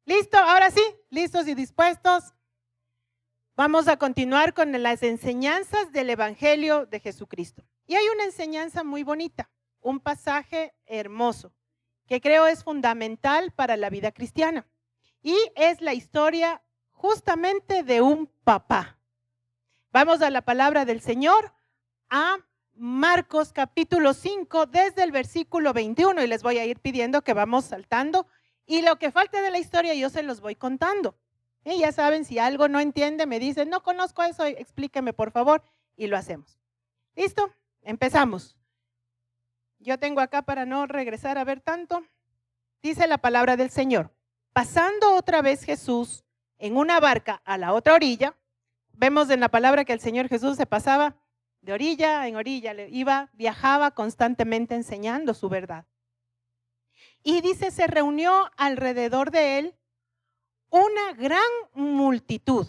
¿Listo? Ahora sí, listos y dispuestos. Vamos a continuar con las enseñanzas del Evangelio de Jesucristo. Y hay una enseñanza muy bonita, un pasaje hermoso, que creo es fundamental para la vida cristiana. Y es la historia justamente de un papá. Vamos a la palabra del Señor, a Marcos capítulo 5, desde el versículo 21, y les voy a ir pidiendo que vamos saltando, y lo que falte de la historia yo se los voy contando. Y ya saben, si algo no entiende, me dicen, no conozco eso, explíqueme por favor, y lo hacemos. ¿Listo? Empezamos. Yo tengo acá para no regresar a ver tanto. Dice la palabra del Señor. Pasando otra vez Jesús en una barca a la otra orilla, vemos en la palabra que el Señor Jesús se pasaba de orilla en orilla, viajaba constantemente enseñando su verdad. Y dice, se reunió alrededor de él una gran multitud,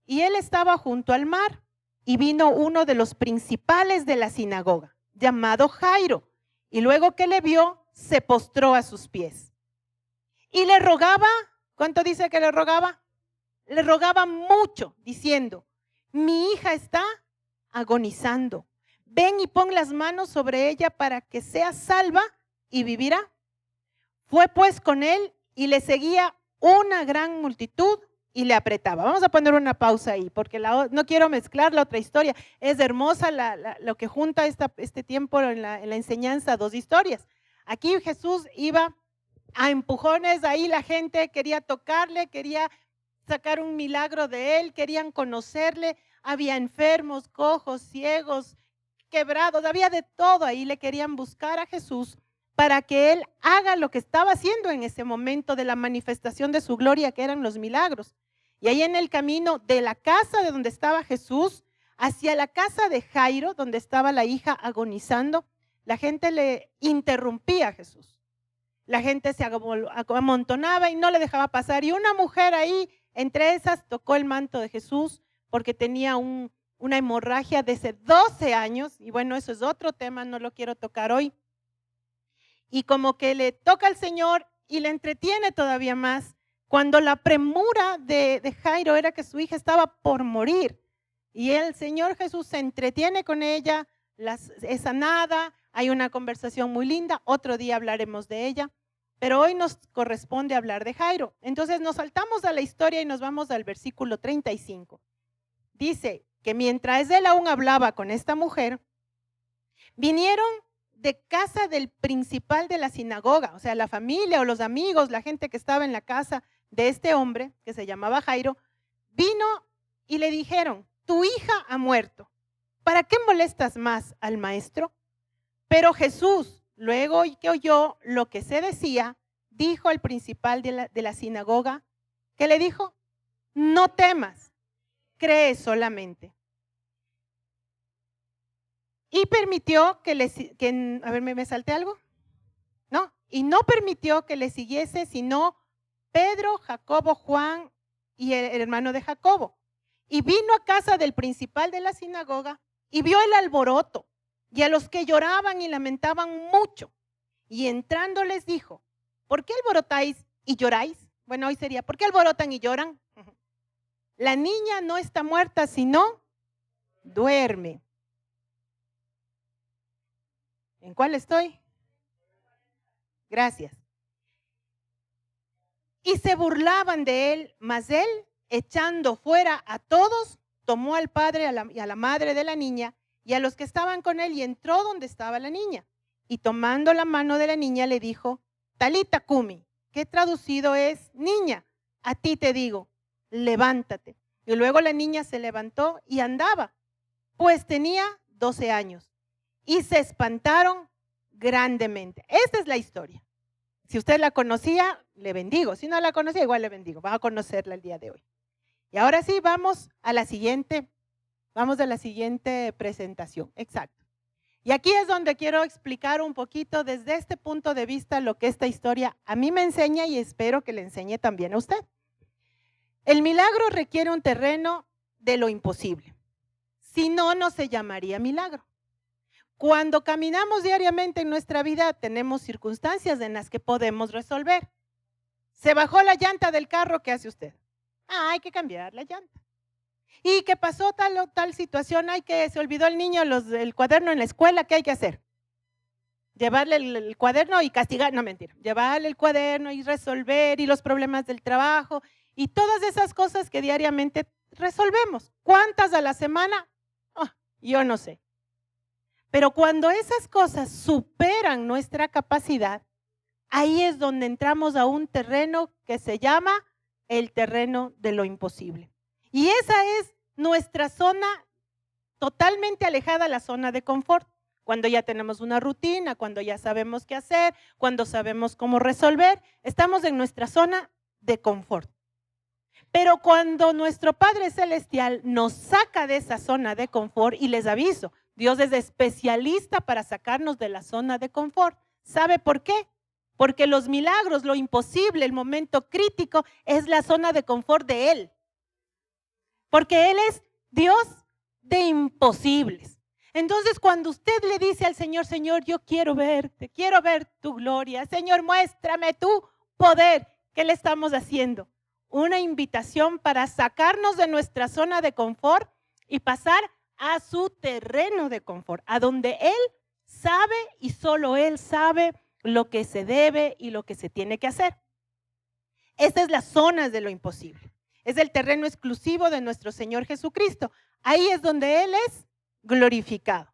y él estaba junto al mar, y vino uno de los principales de la sinagoga, llamado Jairo, y luego que le vio, se postró a sus pies. Y le rogaba, ¿cuánto dice que le rogaba? Le rogaba mucho, diciendo, mi hija está agonizando. Ven y pon las manos sobre ella para que sea salva y vivirá. Fue pues con él y le seguía una gran multitud y le apretaba. Vamos a poner una pausa ahí, porque no quiero mezclar la otra historia. Es hermosa lo que junta este tiempo en la enseñanza, dos historias. Aquí Jesús iba a empujones, ahí la gente quería tocarle, quería sacar un milagro de él, querían conocerle, había enfermos, cojos, ciegos, quebrados, había de todo, ahí le querían buscar a Jesús para que él haga lo que estaba haciendo en ese momento de la manifestación de su gloria, que eran los milagros. Y ahí en el camino de la casa de donde estaba Jesús hacia la casa de Jairo, donde estaba la hija agonizando, la gente le interrumpía a Jesús. La gente se amontonaba y no le dejaba pasar. Y una mujer ahí, entre esas, tocó el manto de Jesús porque tenía una hemorragia desde 12 años. Y bueno, eso es otro tema, no lo quiero tocar hoy. Y como que le toca al Señor y le entretiene todavía más, cuando la premura de Jairo era que su hija estaba por morir. Y el Señor Jesús se entretiene con ella, es sanada, hay una conversación muy linda, otro día hablaremos de ella, pero hoy nos corresponde hablar de Jairo. Entonces nos saltamos a la historia y nos vamos al versículo 35. Dice que mientras él aún hablaba con esta mujer, vinieron de casa del principal de la sinagoga, o sea, la familia o los amigos, la gente que estaba en la casa de este hombre, que se llamaba Jairo, vino y le dijeron, tu hija ha muerto, ¿para qué molestas más al maestro? Pero Jesús, luego que oyó lo que se decía, dijo al principal de la sinagoga, ¿qué le dijo? No temas, cree solamente. Y permitió a ver, ¿me salté algo? No, y no permitió que le siguiese sino Pedro, Jacobo, Juan y el hermano de Jacobo. Y vino a casa del principal de la sinagoga y vio el alboroto y a los que lloraban y lamentaban mucho. Y entrando les dijo, ¿por qué alborotáis y lloráis? Bueno, hoy sería, ¿por qué alborotan y lloran? La niña no está muerta, sino duerme. ¿En cuál estoy? Gracias. Y se burlaban de él, mas él, echando fuera a todos, tomó al padre y a la madre de la niña y a los que estaban con él y entró donde estaba la niña. Y tomando la mano de la niña le dijo, Talita cumi, que traducido es, niña, a ti te digo, levántate. Y luego la niña se levantó y andaba, pues tenía 12 años. Y se espantaron grandemente. Esta es la historia. Si usted la conocía, le bendigo. Si no la conocía, igual le bendigo. Va a conocerla el día de hoy. Y ahora sí, vamos a la siguiente presentación. Exacto. Y aquí es donde quiero explicar un poquito desde este punto de vista lo que esta historia a mí me enseña y espero que le enseñe también a usted. El milagro requiere un terreno de lo imposible. Si no, no se llamaría milagro. Cuando caminamos diariamente en nuestra vida, tenemos circunstancias en las que podemos resolver. Se bajó la llanta del carro, ¿qué hace usted? Hay que cambiar la llanta. ¿Y qué pasó tal o tal situación? Que se olvidó el niño el cuaderno en la escuela, ¿qué hay que hacer? Llevarle el cuaderno y castigar, no mentira, llevarle el cuaderno y resolver y los problemas del trabajo y todas esas cosas que diariamente resolvemos. ¿Cuántas a la semana? Yo no sé. Pero cuando esas cosas superan nuestra capacidad, ahí es donde entramos a un terreno que se llama el terreno de lo imposible. Y esa es nuestra zona totalmente alejada, la zona de confort. Cuando ya tenemos una rutina, cuando ya sabemos qué hacer, cuando sabemos cómo resolver, estamos en nuestra zona de confort. Pero cuando nuestro Padre Celestial nos saca de esa zona de confort, y les aviso, Dios es especialista para sacarnos de la zona de confort. ¿Sabe por qué? Porque los milagros, lo imposible, el momento crítico, es la zona de confort de Él. Porque Él es Dios de imposibles. Entonces, cuando usted le dice al Señor, Señor, yo quiero verte, quiero ver tu gloria, Señor, muéstrame tu poder, ¿qué le estamos haciendo? Una invitación para sacarnos de nuestra zona de confort y pasar a su terreno de confort, a donde Él sabe y solo Él sabe lo que se debe y lo que se tiene que hacer. Esta es la zona de lo imposible. Es el terreno exclusivo de nuestro Señor Jesucristo. Ahí es donde Él es glorificado.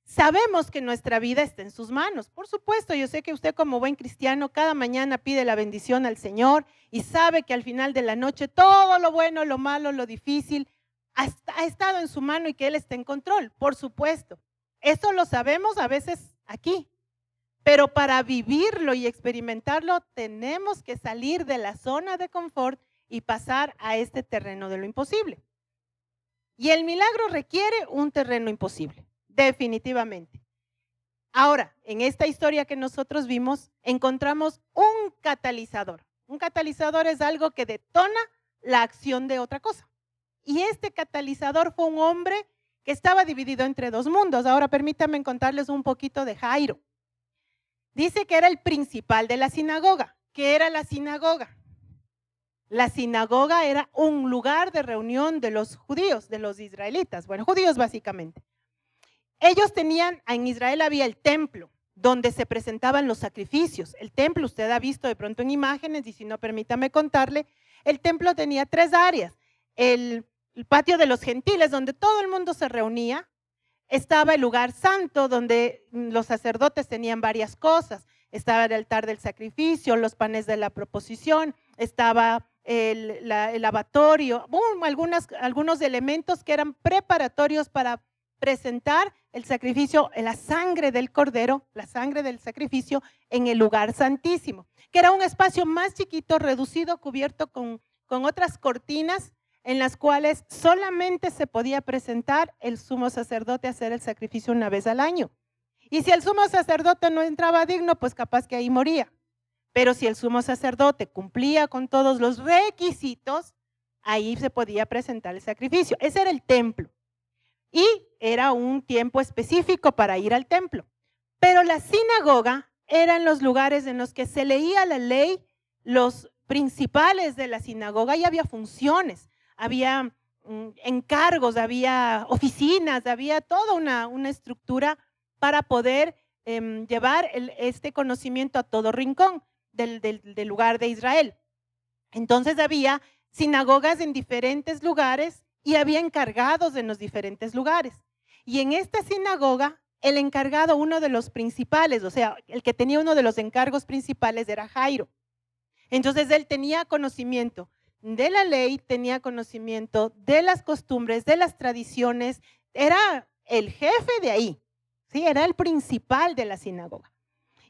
Sabemos que nuestra vida está en sus manos. Por supuesto, yo sé que usted como buen cristiano cada mañana pide la bendición al Señor y sabe que al final de la noche todo lo bueno, lo malo, lo difícil ha estado en su mano y que Él está en control. Por supuesto. Eso lo sabemos a veces aquí. Pero para vivirlo y experimentarlo tenemos que salir de la zona de confort y pasar a este terreno de lo imposible. Y el milagro requiere un terreno imposible, definitivamente. Ahora, en esta historia que nosotros vimos, encontramos un catalizador. Un catalizador es algo que detona la acción de otra cosa. Y este catalizador fue un hombre que estaba dividido entre dos mundos. Ahora permítanme contarles un poquito de Jairo. Dice que era el principal de la sinagoga. ¿Qué era la sinagoga? La sinagoga era un lugar de reunión de los judíos, de los israelitas, bueno, judíos básicamente. Ellos tenían, en Israel había el templo, donde se presentaban los sacrificios. El templo, usted ha visto de pronto en imágenes, y si no, permítame contarle, el templo tenía tres áreas. El patio de los gentiles, donde todo el mundo se reunía. Estaba el lugar santo, donde los sacerdotes tenían varias cosas. Estaba el altar del sacrificio, los panes de la proposición, estaba el lavatorio, algunos elementos que eran preparatorios para presentar el sacrificio, la sangre del cordero, la sangre del sacrificio en el lugar santísimo, que era un espacio más chiquito, reducido, cubierto con otras cortinas, en las cuales solamente se podía presentar el sumo sacerdote a hacer el sacrificio una vez al año. Y si el sumo sacerdote no entraba digno, pues capaz que ahí moría. Pero si el sumo sacerdote cumplía con todos los requisitos, ahí se podía presentar el sacrificio. Ese era el templo. Y era un tiempo específico para ir al templo. Pero la sinagoga eran los lugares en los que se leía la ley, los principales de la sinagoga, y había funciones, había encargos, había oficinas, había toda una estructura para poder llevar este conocimiento a todo rincón del lugar de Israel. Entonces había sinagogas en diferentes lugares y había encargados en los diferentes lugares. Y en esta sinagoga, el encargado, uno de los principales, o sea, el que tenía uno de los encargos principales era Jairo. Entonces él tenía conocimiento de la ley, tenía conocimiento de las costumbres, de las tradiciones, era el jefe de ahí, ¿sí? Era el principal de la sinagoga.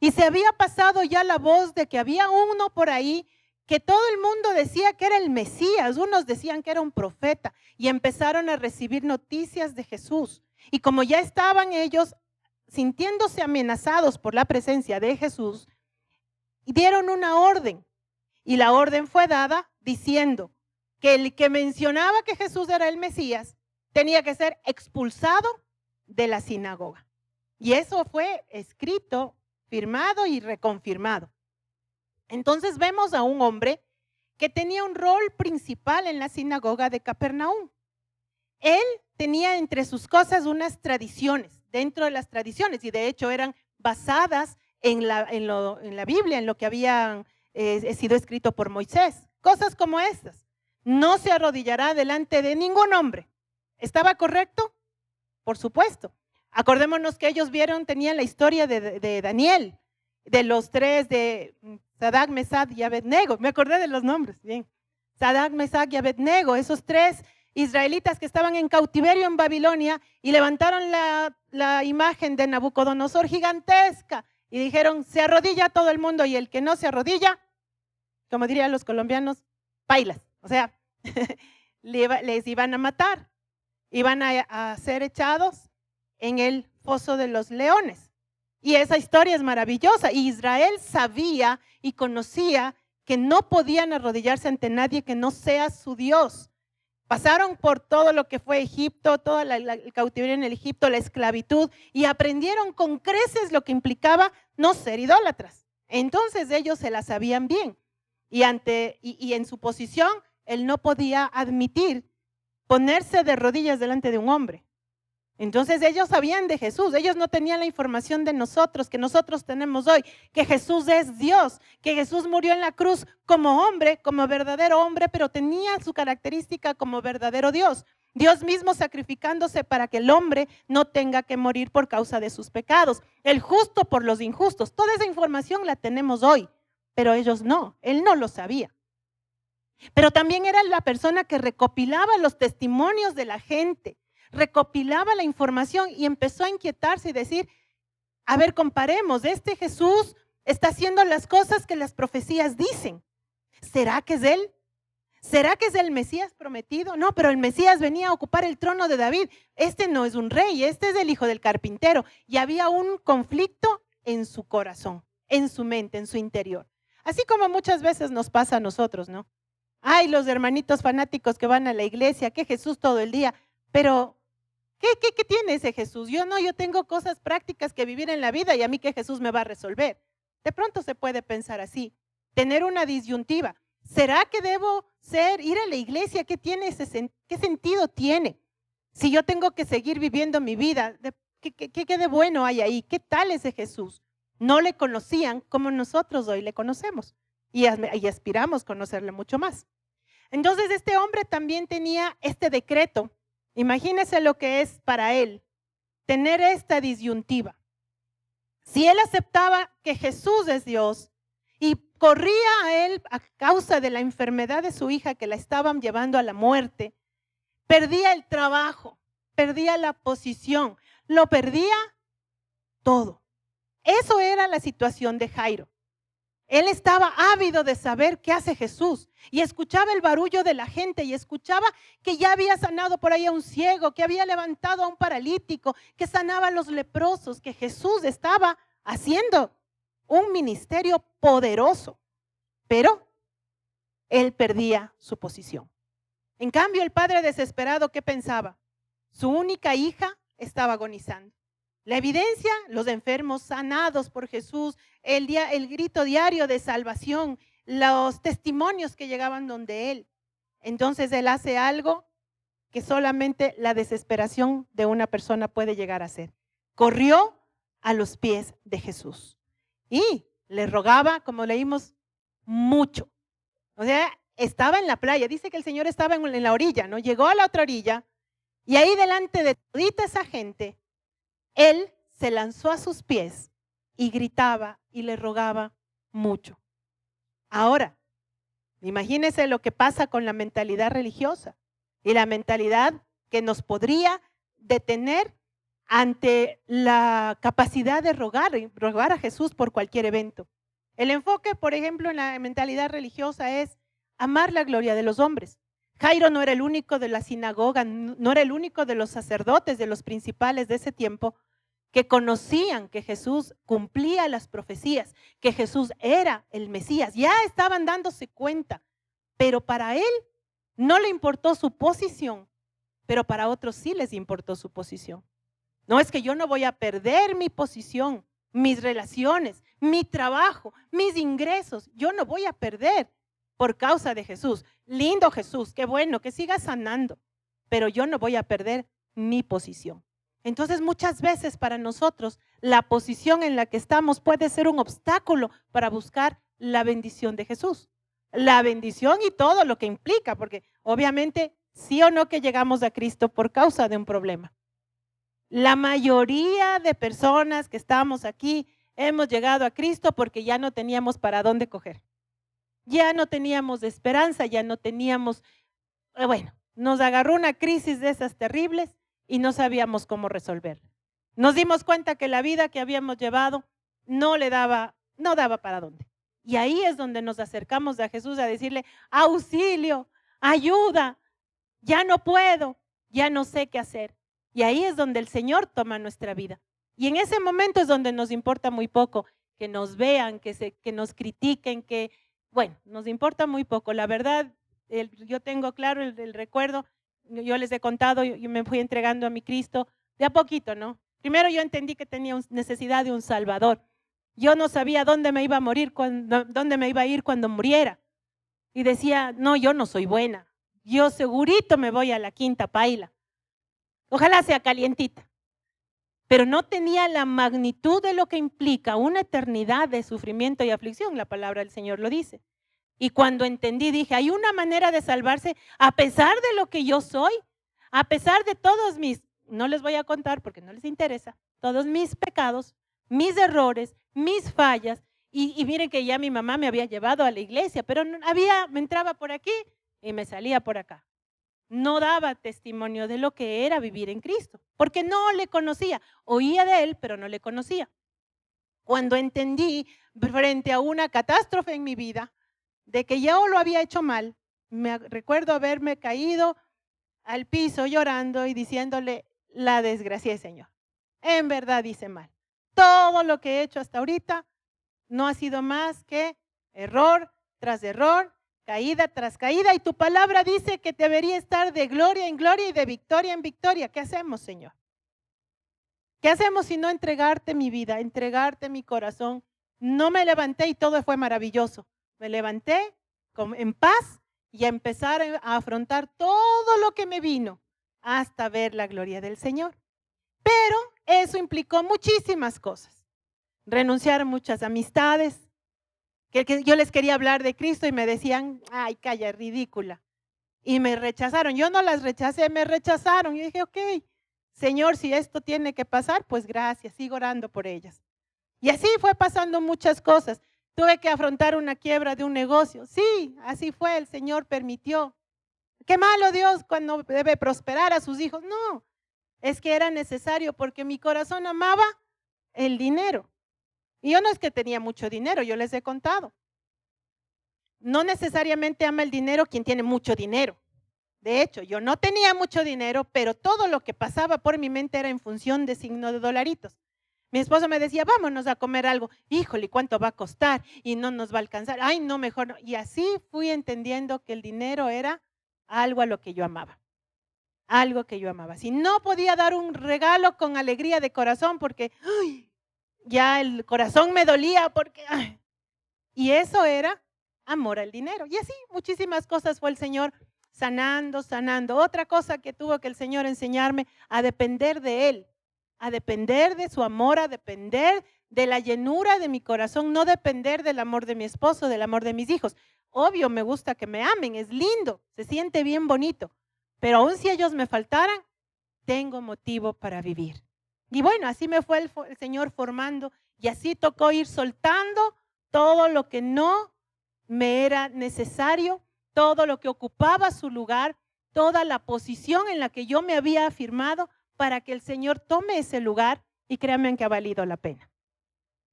Y se había pasado ya la voz de que había uno por ahí que todo el mundo decía que era el Mesías, unos decían que era un profeta, y empezaron a recibir noticias de Jesús. Y como ya estaban ellos sintiéndose amenazados por la presencia de Jesús, dieron una orden. Y la orden fue dada diciendo que el que mencionaba que Jesús era el Mesías tenía que ser expulsado de la sinagoga. Y eso fue escrito, firmado y reconfirmado. Entonces vemos a un hombre que tenía un rol principal en la sinagoga de Capernaum. Él tenía entre sus cosas unas tradiciones, dentro de las tradiciones, y de hecho eran basadas en la Biblia, en lo que había sido escrito por Moisés. Cosas como estas. No se arrodillará delante de ningún hombre. ¿Estaba correcto? Por supuesto. Acordémonos que ellos tenían la historia de Daniel, de los tres, de Sadrach, Mesach y Abednego. Me acordé de los nombres, bien. Sadrach, Mesach y Abednego, esos tres israelitas que estaban en cautiverio en Babilonia y levantaron la imagen de Nabucodonosor gigantesca y dijeron, se arrodilla todo el mundo, y el que no se arrodilla, como dirían los colombianos, pailas. O sea, les iban a matar, iban a ser echados en el foso de los leones. Y esa historia es maravillosa. Y Israel sabía y conocía que no podían arrodillarse ante nadie que no sea su Dios. Pasaron por todo lo que fue Egipto, todo el cautiverio en el Egipto, la esclavitud, y aprendieron con creces lo que implicaba no ser idólatras. Entonces ellos se la sabían bien. Y en su posición, él no podía admitir ponerse de rodillas delante de un hombre. Entonces ellos sabían de Jesús, ellos no tenían la información de nosotros, que nosotros tenemos hoy, que Jesús es Dios, que Jesús murió en la cruz como hombre, como verdadero hombre, pero tenía su característica como verdadero Dios. Dios mismo sacrificándose para que el hombre no tenga que morir por causa de sus pecados, el justo por los injustos. Toda esa información la tenemos hoy, pero ellos no, él no lo sabía. Pero también era la persona que recopilaba los testimonios de la gente, recopilaba la información y empezó a inquietarse y decir, a ver, comparemos, este Jesús está haciendo las cosas que las profecías dicen. ¿Será que es él? ¿Será que es el Mesías prometido? No, pero el Mesías venía a ocupar el trono de David. Este no es un rey, este es el hijo del carpintero. Y había un conflicto en su corazón, en su mente, en su interior. Así como muchas veces nos pasa a nosotros, ¿no? Ay, los hermanitos fanáticos que van a la iglesia, que Jesús todo el día, pero ¿qué tiene ese Jesús? Yo tengo cosas prácticas que vivir en la vida y a mí que Jesús me va a resolver. De pronto se puede pensar así, tener una disyuntiva. ¿Será que debo ir a la iglesia? ¿Qué sentido tiene? Si yo tengo que seguir viviendo mi vida, ¿qué de bueno hay ahí? ¿Qué tal ese Jesús? No le conocían como nosotros hoy le conocemos y aspiramos a conocerle mucho más. Entonces este hombre también tenía este decreto. Imagínese lo que es para él tener esta disyuntiva. Si él aceptaba que Jesús es Dios y corría a él a causa de la enfermedad de su hija que la estaban llevando a la muerte, perdía el trabajo, perdía la posición, lo perdía todo. Eso era la situación de Jairo. Él estaba ávido de saber qué hace Jesús y escuchaba el barullo de la gente y escuchaba que ya había sanado por ahí a un ciego, que había levantado a un paralítico, que sanaba a los leprosos, que Jesús estaba haciendo un ministerio poderoso, pero él perdía su posición. En cambio, el padre desesperado, ¿qué pensaba? Su única hija estaba agonizando. La evidencia, los enfermos sanados por Jesús, el grito diario de salvación, los testimonios que llegaban donde él. Entonces él hace algo que solamente la desesperación de una persona puede llegar a hacer. Corrió a los pies de Jesús y le rogaba, como leímos, mucho. O sea, estaba en la playa, dice que el Señor estaba en la orilla, ¿no? Llegó a la otra orilla y ahí delante de todita esa gente, él se lanzó a sus pies y gritaba y le rogaba mucho. Ahora, imagínense lo que pasa con la mentalidad religiosa y la mentalidad que nos podría detener ante la capacidad de rogar a Jesús por cualquier evento. El enfoque, por ejemplo, en la mentalidad religiosa es amar la gloria de los hombres. Jairo no era el único de la sinagoga, no era el único de los sacerdotes, de los principales de ese tiempo, que conocían que Jesús cumplía las profecías, que Jesús era el Mesías. Ya estaban dándose cuenta, pero para él no le importó su posición, pero para otros sí les importó su posición. No es que yo no voy a perder mi posición, mis relaciones, mi trabajo, mis ingresos. Yo no voy a perder por causa de Jesús. Lindo Jesús, qué bueno, que siga sanando, pero yo no voy a perder mi posición. Entonces muchas veces para nosotros la posición en la que estamos puede ser un obstáculo para buscar la bendición de Jesús. La bendición y todo lo que implica, porque obviamente sí o no que llegamos a Cristo por causa de un problema. La mayoría de personas que estamos aquí hemos llegado a Cristo porque ya no teníamos para dónde coger. Ya no teníamos esperanza, ya no teníamos, bueno, nos agarró una crisis de esas terribles y no sabíamos cómo resolverla. Nos dimos cuenta que la vida que habíamos llevado no daba para dónde. Y ahí es donde nos acercamos a Jesús a decirle, auxilio, ayuda, ya no puedo, ya no sé qué hacer. Y ahí es donde el Señor toma nuestra vida. Y en ese momento es donde nos importa muy poco que nos vean, que nos critiquen, bueno, nos importa muy poco. La verdad, yo tengo claro el recuerdo, yo les he contado, yo me fui entregando a mi Cristo de a poquito, ¿no? Primero yo entendí que tenía necesidad de un Salvador. Yo no sabía dónde me iba a morir, dónde me iba a ir cuando muriera. Y decía, no, yo no soy buena. Yo segurito me voy a la quinta paila. Ojalá sea calientita. Pero no tenía la magnitud de lo que implica una eternidad de sufrimiento y aflicción. La palabra del Señor lo dice. Y cuando entendí, dije, hay una manera de salvarse a pesar de lo que yo soy, a pesar de todos no les voy a contar porque no les interesa, todos mis pecados, mis errores, mis fallas. Y miren que ya mi mamá me había llevado a la iglesia, pero me entraba por aquí y me salía por acá. No daba testimonio de lo que era vivir en Cristo, porque no le conocía. Oía de él, pero no le conocía. Cuando entendí frente a una catástrofe en mi vida, de que yo lo había hecho mal, me recuerdo haberme caído al piso llorando y diciéndole, la desgracié, Señor. En verdad hice mal. Todo lo que he hecho hasta ahorita no ha sido más que error tras error, caída tras caída, y tu palabra dice que debería estar de gloria en gloria y de victoria en victoria. ¿Qué hacemos, Señor? ¿Qué hacemos si no entregarte mi vida, entregarte mi corazón? No me levanté y todo fue maravilloso. Me levanté en paz y a empezar a afrontar todo lo que me vino hasta ver la gloria del Señor. Pero eso implicó muchísimas cosas. Renunciar a muchas amistades, que yo les quería hablar de Cristo y me decían, ay, calla, ridícula. Y me rechazaron. Yo no las rechacé, me rechazaron. Y dije, ok, Señor, si esto tiene que pasar, pues gracias, sigo orando por ellas. Y así fue pasando muchas cosas. Tuve que afrontar una quiebra de un negocio. Sí, así fue, el Señor permitió. Qué malo Dios cuando debe prosperar a sus hijos. No, es que era necesario porque mi corazón amaba el dinero. Y yo no es que tenía mucho dinero, yo les he contado. No necesariamente ama el dinero quien tiene mucho dinero. De hecho, yo no tenía mucho dinero, pero todo lo que pasaba por mi mente era en función de signo de dolaritos. Mi esposo me decía, vámonos a comer algo. Híjole, ¿cuánto va a costar? Y no nos va a alcanzar. Ay, no, mejor no. Y así fui entendiendo que el dinero era algo a lo que yo amaba. Algo que yo amaba. Si no podía dar un regalo con alegría de corazón porque ya el corazón me dolía porque... y eso era amor al dinero. Y así muchísimas cosas fue el Señor sanando, sanando. Otra cosa que tuvo que el Señor enseñarme, a depender de Él, a depender de su amor, a depender de la llenura de mi corazón, no depender del amor de mi esposo, del amor de mis hijos. Obvio, me gusta que me amen, es lindo, se siente bien bonito, pero aun si ellos me faltaran, tengo motivo para vivir. Y bueno, así me fue el Señor formando y así tocó ir soltando todo lo que no me era necesario, todo lo que ocupaba su lugar, toda la posición en la que yo me había afirmado para que el Señor tome ese lugar, y créanme que ha valido la pena.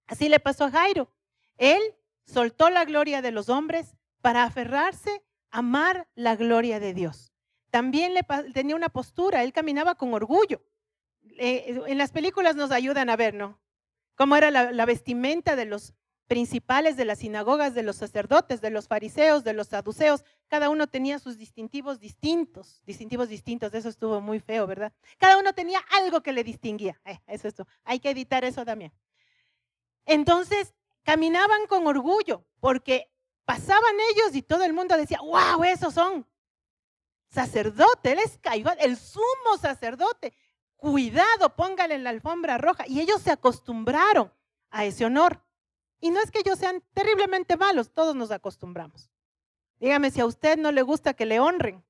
Así le pasó a Jairo. Él soltó la gloria de los hombres para aferrarse a amar la gloria de Dios. También tenía una postura, él caminaba con orgullo. En las películas nos ayudan a ver, ¿no? Cómo era la vestimenta de los principales de las sinagogas, de los sacerdotes, de los fariseos, de los saduceos. Cada uno tenía sus distintivos distintos, eso estuvo muy feo, ¿verdad? Cada uno tenía algo que le distinguía. Eso hay que editar eso también. Entonces, caminaban con orgullo porque pasaban ellos y todo el mundo decía, wow, esos son sacerdotes, él es Caifás, el sumo sacerdote. Cuidado, póngale en la alfombra roja. Y ellos se acostumbraron a ese honor. Y no es que ellos sean terriblemente malos, todos nos acostumbramos. Dígame si a usted no le gusta que le honren.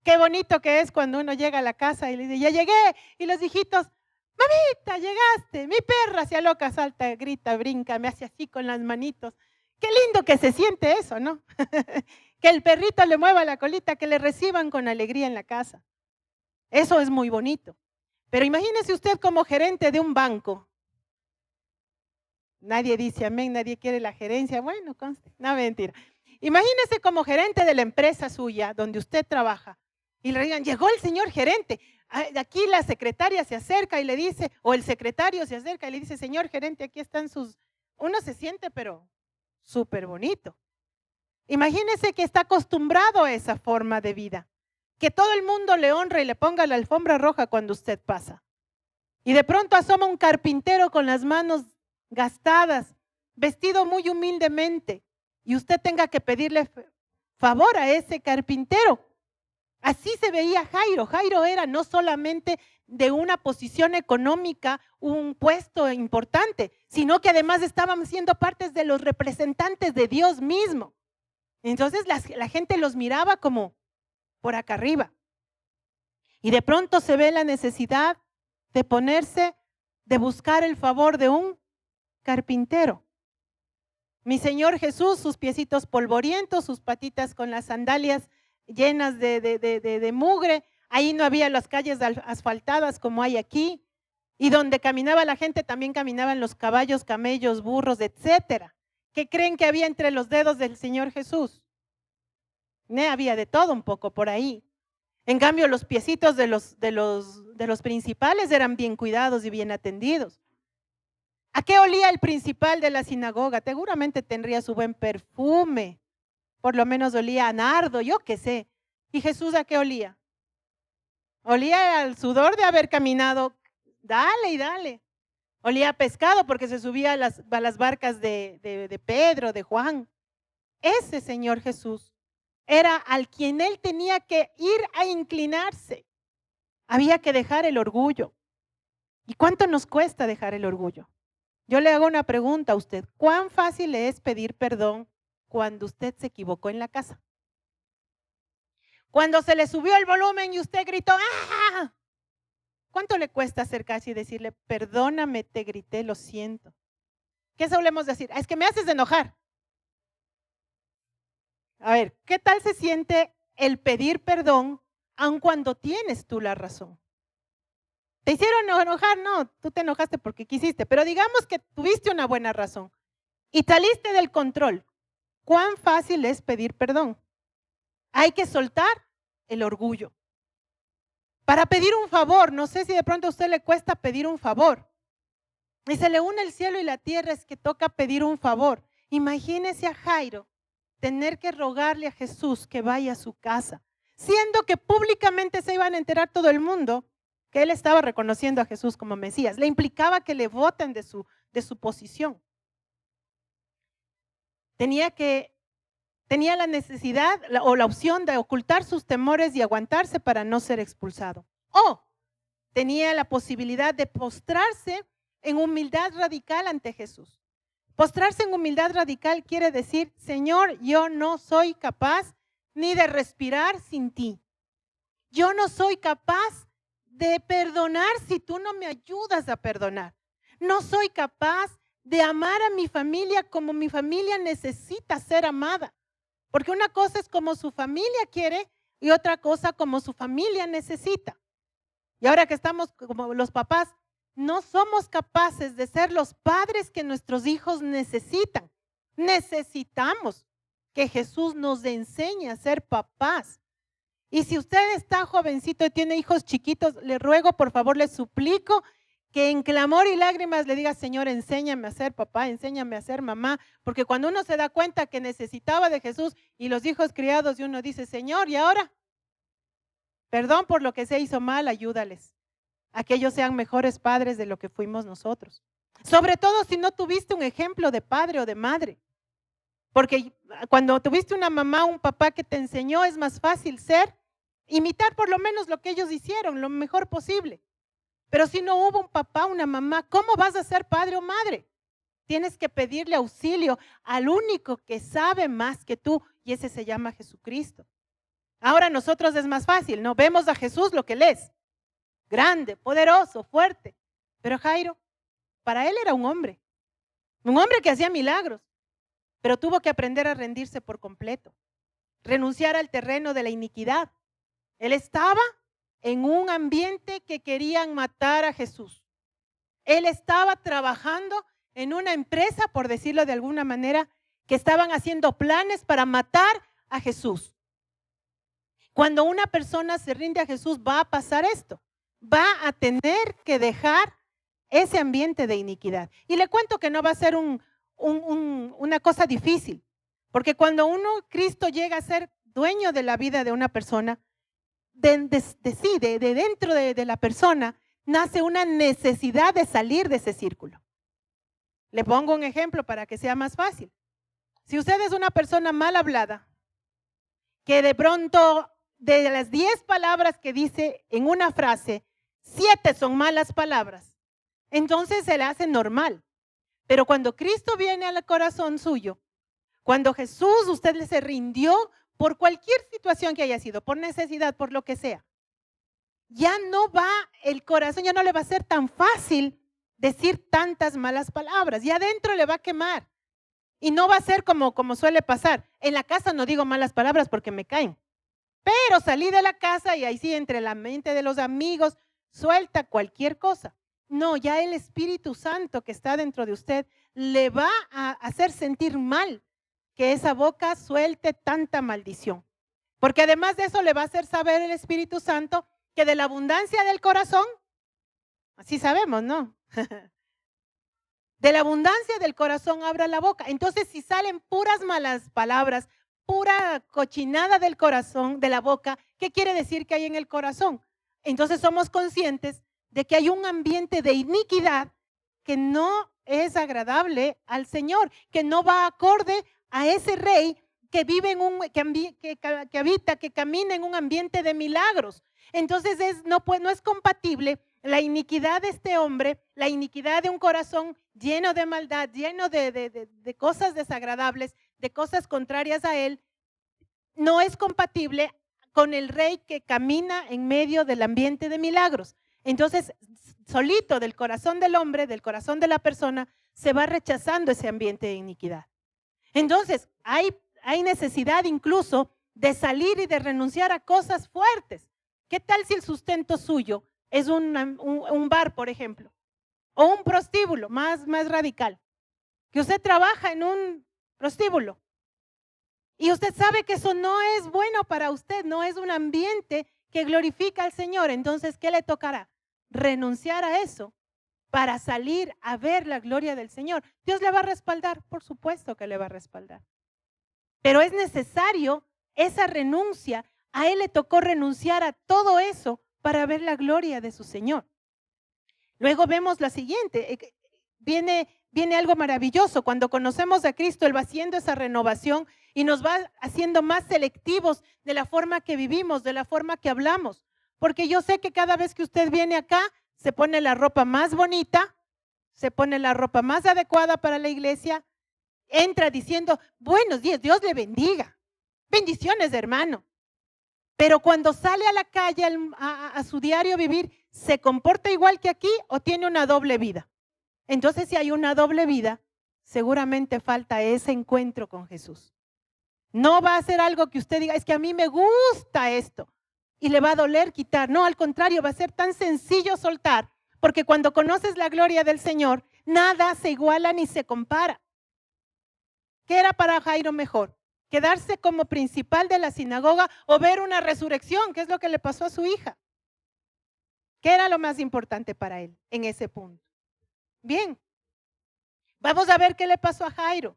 Qué bonito que es cuando uno llega a la casa y le dice, ya llegué. Y los hijitos, mamita, llegaste. Mi perra se aloca, salta, grita, brinca, me hace así con las manitos. Qué lindo que se siente eso, ¿no? Que el perrito le mueva la colita, que le reciban con alegría en la casa. Eso es muy bonito. Pero imagínese usted como gerente de un banco. Nadie dice amén, nadie quiere la gerencia. Bueno, conste, no, mentira. Imagínese como gerente de la empresa suya, donde usted trabaja, y le digan, llegó el señor gerente. Aquí la secretaria se acerca y le dice, o el secretario se acerca y le dice, señor gerente, aquí están sus... Uno se siente, pero súper bonito. Imagínese que está acostumbrado a esa forma de vida. Que todo el mundo le honre y le ponga la alfombra roja cuando usted pasa. Y de pronto asoma un carpintero con las manos gastadas, vestido muy humildemente, y usted tenga que pedirle favor a ese carpintero. Así se veía Jairo. Jairo era no solamente de una posición económica, un puesto importante, sino que además estaban siendo partes de los representantes de Dios mismo. Entonces la gente los miraba como por acá arriba. Y de pronto se ve la necesidad de ponerse, de buscar el favor de un carpintero. Mi Señor Jesús, sus piecitos polvorientos, sus patitas con las sandalias llenas de mugre. Ahí no había las calles asfaltadas como hay aquí. Y donde caminaba la gente también caminaban los caballos, camellos, burros, etcétera. ¿Qué creen que había entre los dedos del Señor Jesús? Había de todo un poco por ahí. En cambio, los piecitos de los principales eran bien cuidados y bien atendidos. ¿A qué olía el principal de la sinagoga? Seguramente tendría su buen perfume. Por lo menos olía a nardo, yo qué sé. ¿Y Jesús a qué olía? Olía al sudor de haber caminado. Dale y dale. Olía a pescado porque se subía a las barcas de Pedro, de Juan. Ese Señor Jesús era al quien él tenía que ir a inclinarse. Había que dejar el orgullo. ¿Y cuánto nos cuesta dejar el orgullo? Yo le hago una pregunta a usted. ¿Cuán fácil es pedir perdón cuando usted se equivocó en la casa? Cuando se le subió el volumen y usted gritó, ¡ah! ¿Cuánto le cuesta acercarse y decirle, perdóname, te grité, lo siento? ¿Qué solemos decir? Es que me haces enojar. A ver, ¿qué tal se siente el pedir perdón aun cuando tienes tú la razón? ¿Te hicieron enojar? No, tú te enojaste porque quisiste, pero digamos que tuviste una buena razón y saliste del control. ¿Cuán fácil es pedir perdón? Hay que soltar el orgullo. Para pedir un favor, no sé si de pronto a usted le cuesta pedir un favor. Y se le une el cielo y la tierra, es que toca pedir un favor. Imagínese a Jairo tener que rogarle a Jesús que vaya a su casa, siendo que públicamente se iban a enterar todo el mundo que él estaba reconociendo a Jesús como Mesías. Le implicaba que le voten de su posición. Tenía la necesidad o la opción de ocultar sus temores y aguantarse para no ser expulsado. O tenía la posibilidad de postrarse en humildad radical ante Jesús. Postrarse en humildad radical quiere decir, Señor, yo no soy capaz ni de respirar sin ti. Yo no soy capaz de perdonar si tú no me ayudas a perdonar. No soy capaz de amar a mi familia como mi familia necesita ser amada. Porque una cosa es como su familia quiere y otra cosa como su familia necesita. Y ahora que estamos como los papás, no somos capaces de ser los padres que nuestros hijos necesitan. Necesitamos que Jesús nos enseñe a ser papás. Y si usted está jovencito y tiene hijos chiquitos, le ruego, por favor, le suplico que en clamor y lágrimas le diga, Señor, enséñame a ser papá, enséñame a ser mamá, porque cuando uno se da cuenta que necesitaba de Jesús y los hijos criados y uno dice, Señor, ¿y ahora? Perdón por lo que se hizo mal, ayúdales a que ellos sean mejores padres de lo que fuimos nosotros. Sobre todo si no tuviste un ejemplo de padre o de madre. Porque cuando tuviste una mamá o un papá que te enseñó, es más fácil imitar por lo menos lo que ellos hicieron, lo mejor posible. Pero si no hubo un papá, una mamá, ¿cómo vas a ser padre o madre? Tienes que pedirle auxilio al único que sabe más que tú, y ese se llama Jesucristo. Ahora nosotros es más fácil, ¿no? Vemos a Jesús lo que él es, grande, poderoso, fuerte. Pero Jairo, para él era un hombre que hacía milagros, pero tuvo que aprender a rendirse por completo, renunciar al terreno de la iniquidad. Él estaba en un ambiente que querían matar a Jesús. Él estaba trabajando en una empresa, por decirlo de alguna manera, que estaban haciendo planes para matar a Jesús. Cuando una persona se rinde a Jesús, va a pasar esto. Va a tener que dejar ese ambiente de iniquidad. Y le cuento que no va a ser una cosa difícil, porque cuando Cristo llega a ser dueño de la vida de una persona, de dentro de la persona, nace una necesidad de salir de ese círculo. Le pongo un ejemplo para que sea más fácil. Si usted es una persona mal hablada, que de pronto de las 10 palabras que dice en una frase, 7 son malas palabras, entonces se le hace normal. Pero cuando Cristo viene al corazón suyo, cuando Jesús, usted se rindió por cualquier situación que haya sido, por necesidad, por lo que sea, ya no va el corazón, ya no le va a ser tan fácil decir tantas malas palabras. Ya adentro le va a quemar. Y no va a ser como suele pasar. En la casa no digo malas palabras porque me caen. Pero salí de la casa y ahí sí, entre la mente de los amigos, suelta cualquier cosa. No, ya el Espíritu Santo que está dentro de usted le va a hacer sentir mal que esa boca suelte tanta maldición. Porque además de eso le va a hacer saber el Espíritu Santo que de la abundancia del corazón, así sabemos, ¿no? De la abundancia del corazón abra la boca. Entonces, si salen puras malas palabras, pura cochinada del corazón, de la boca, ¿qué quiere decir que hay en el corazón? Entonces somos conscientes de que hay un ambiente de iniquidad que no es agradable al Señor, que no va acorde a ese rey que vive que habita, que camina en un ambiente de milagros. Entonces no es compatible la iniquidad de este hombre, la iniquidad de un corazón lleno de maldad, lleno de cosas desagradables, de cosas contrarias a él, no es compatible con el rey que camina en medio del ambiente de milagros. Entonces, solito del corazón del hombre, del corazón de la persona, se va rechazando ese ambiente de iniquidad. Entonces, hay necesidad incluso de salir y de renunciar a cosas fuertes. ¿Qué tal si el sustento suyo es un bar, por ejemplo, o un prostíbulo, más radical? Que usted trabaja en un prostíbulo y usted sabe que eso no es bueno para usted, no es un ambiente que glorifica al Señor. Entonces, ¿qué le tocará? Renunciar a eso para salir a ver la gloria del Señor. ¿Dios le va a respaldar? Por supuesto que le va a respaldar. Pero es necesario esa renuncia. A él le tocó renunciar a todo eso para ver la gloria de su Señor. Luego vemos la siguiente. Viene algo maravilloso. Cuando conocemos a Cristo, Él va haciendo esa renovación y nos va haciendo más selectivos de la forma que vivimos, de la forma que hablamos. Porque yo sé que cada vez que usted viene acá, se pone la ropa más bonita, se pone la ropa más adecuada para la iglesia, entra diciendo, buenos días, Dios le bendiga. Bendiciones, hermano. Pero cuando sale a la calle a su diario vivir, ¿se comporta igual que aquí o tiene una doble vida? Entonces, si hay una doble vida, seguramente falta ese encuentro con Jesús. No va a ser algo que usted diga, es que a mí me gusta esto y le va a doler quitar. No, al contrario, va a ser tan sencillo soltar, porque cuando conoces la gloria del Señor, nada se iguala ni se compara. ¿Qué era para Jairo mejor? ¿Quedarse como principal de la sinagoga o ver una resurrección? ¿Qué es lo que le pasó a su hija? ¿Qué era lo más importante para él en ese punto? Bien, vamos a ver qué le pasó a Jairo.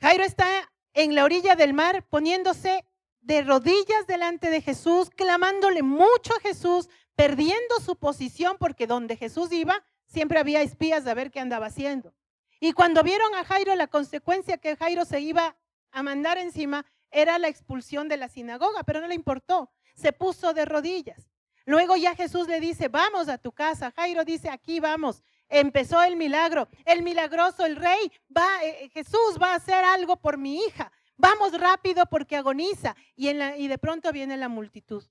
Jairo está en la orilla del mar poniéndose de rodillas delante de Jesús, clamándole mucho a Jesús, perdiendo su posición porque donde Jesús iba siempre había espías a ver qué andaba haciendo. Y cuando vieron a Jairo, la consecuencia que Jairo se iba a mandar encima era la expulsión de la sinagoga, pero no le importó, se puso de rodillas. Luego ya Jesús le dice, vamos a tu casa. Jairo dice, aquí vamos. Empezó el milagro, el milagroso, el rey, Jesús va a hacer algo por mi hija. Vamos rápido porque agoniza. Y de pronto viene la multitud.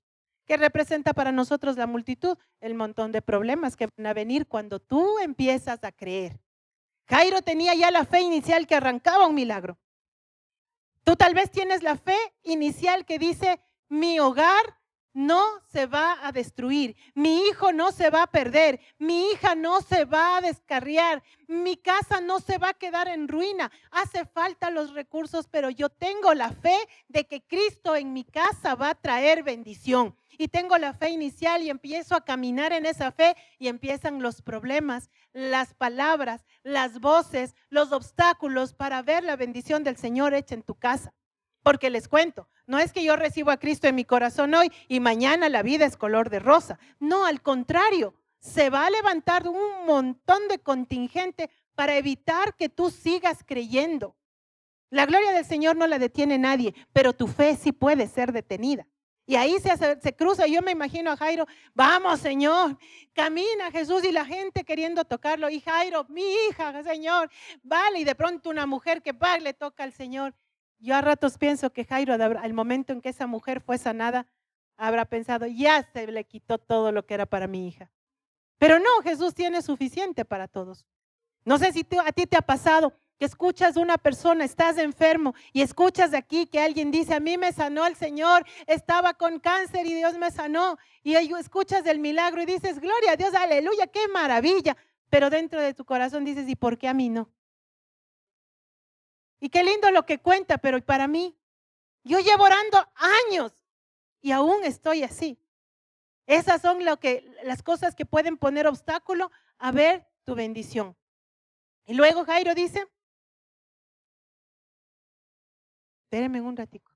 ¿Qué representa para nosotros la multitud? El montón de problemas que van a venir cuando tú empiezas a creer. Jairo tenía ya la fe inicial que arrancaba un milagro. Tú tal vez tienes la fe inicial que dice, mi hogar no se va a destruir, mi hijo no se va a perder, mi hija no se va a descarriar, mi casa no se va a quedar en ruina. Hace falta los recursos, pero yo tengo la fe de que Cristo en mi casa va a traer bendición. Y tengo la fe inicial y empiezo a caminar en esa fe y empiezan los problemas, las palabras, las voces, los obstáculos para ver la bendición del Señor hecha en tu casa. Porque les cuento, no es que yo recibo a Cristo en mi corazón hoy y mañana la vida es color de rosa. No, al contrario, se va a levantar un montón de contingente para evitar que tú sigas creyendo. La gloria del Señor no la detiene nadie, pero tu fe sí puede ser detenida. Y ahí se cruza, yo me imagino a Jairo, vamos Señor, camina Jesús y la gente queriendo tocarlo. Y Jairo, mi hija, Señor, vale. Y de pronto una mujer que va le toca al Señor. Yo a ratos pienso que Jairo, al momento en que esa mujer fue sanada, habrá pensado, ya se le quitó todo lo que era para mi hija. Pero no, Jesús tiene suficiente para todos. No sé si a ti te ha pasado que escuchas de una persona, estás enfermo y escuchas de aquí que alguien dice, a mí me sanó el Señor, estaba con cáncer y Dios me sanó. Y escuchas del milagro y dices, gloria a Dios, aleluya, qué maravilla. Pero dentro de tu corazón dices, ¿y por qué a mí no? Y qué lindo lo que cuenta, pero para mí, yo llevo orando años y aún estoy así. Esas son las cosas que pueden poner obstáculo a ver tu bendición. Y luego Jairo dice, espérame un ratico.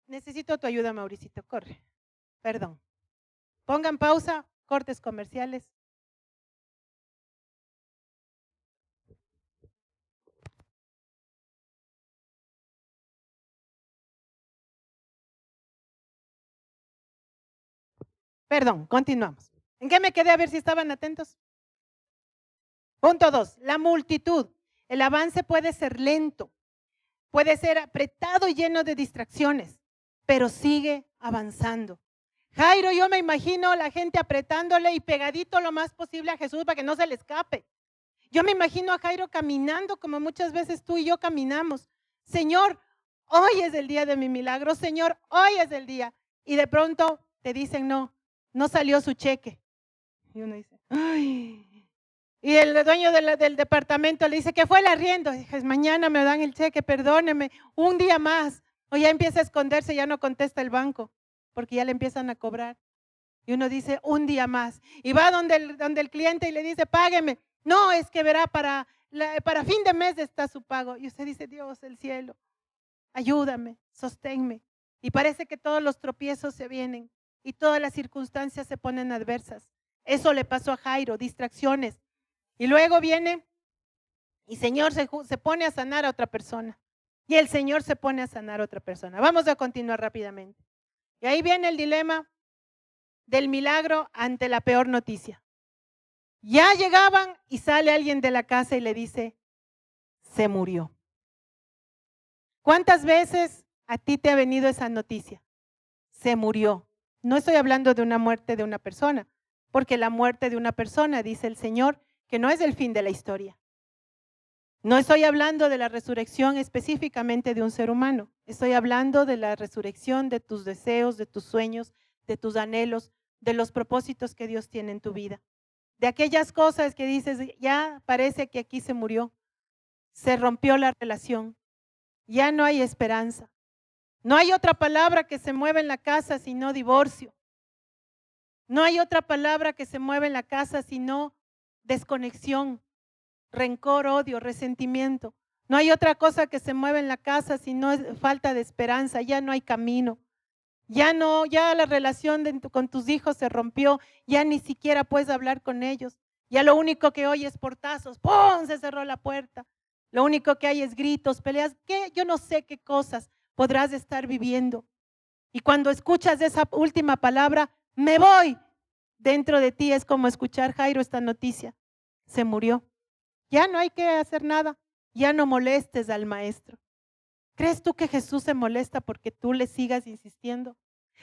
Necesito tu ayuda, Mauricito, corre. Perdón. Pongan pausa, cortes comerciales. Perdón, continuamos. ¿En qué me quedé? A ver si estaban atentos. Punto 2, la multitud. El avance puede ser lento, puede ser apretado y lleno de distracciones, pero sigue avanzando. Jairo, yo me imagino la gente apretándole y pegadito lo más posible a Jesús para que no se le escape. Yo me imagino a Jairo caminando como muchas veces tú y yo caminamos. Señor, hoy es el día de mi milagro. Señor, hoy es el día. Y de pronto te dicen, no salió su cheque. Y uno dice, ay. Y el dueño del departamento le dice, ¿qué fue el arriendo? Y dije, mañana me dan el cheque, perdóneme, un día más. O ya empieza a esconderse, ya no contesta el banco, porque ya le empiezan a cobrar. Y uno dice, un día más. Y va donde el cliente y le dice, págueme. No, es que verá, para fin de mes está su pago. Y usted dice, Dios del cielo, ayúdame, sosténme. Y parece que todos los tropiezos se vienen y todas las circunstancias se ponen adversas. Eso le pasó a Jairo, distracciones. Y luego viene y Señor se pone a sanar a otra persona. Y el Señor se pone a sanar a otra persona. Vamos a continuar rápidamente. Y ahí viene el dilema del milagro ante la peor noticia. Ya llegaban y sale alguien de la casa y le dice, se murió. ¿Cuántas veces a ti te ha venido esa noticia? Se murió. No estoy hablando de una muerte de una persona, porque la muerte de una persona, dice el Señor, que no es el fin de la historia. No estoy hablando de la resurrección específicamente de un ser humano. Estoy hablando de la resurrección de tus deseos, de tus sueños, de tus anhelos, de los propósitos que Dios tiene en tu vida. De aquellas cosas que dices, ya parece que aquí se murió, se rompió la relación, ya no hay esperanza. No hay otra palabra que se mueva en la casa sino divorcio. No hay otra palabra que se mueva en la casa sino desconexión, rencor, odio, resentimiento. No hay otra cosa que se mueva en la casa sino falta de esperanza, ya no hay camino. Ya no, ya la relación con tus hijos se rompió, ya ni siquiera puedes hablar con ellos. Ya lo único que oyes es portazos, ¡pum! Se cerró la puerta. Lo único que hay es gritos, peleas, ¿qué? Yo no sé qué cosas podrás estar viviendo. Y cuando escuchas esa última palabra, me voy, dentro de ti es como escuchar, Jairo, esta noticia. Se murió. Ya no hay que hacer nada. Ya no molestes al maestro. ¿Crees tú que Jesús se molesta porque tú le sigas insistiendo?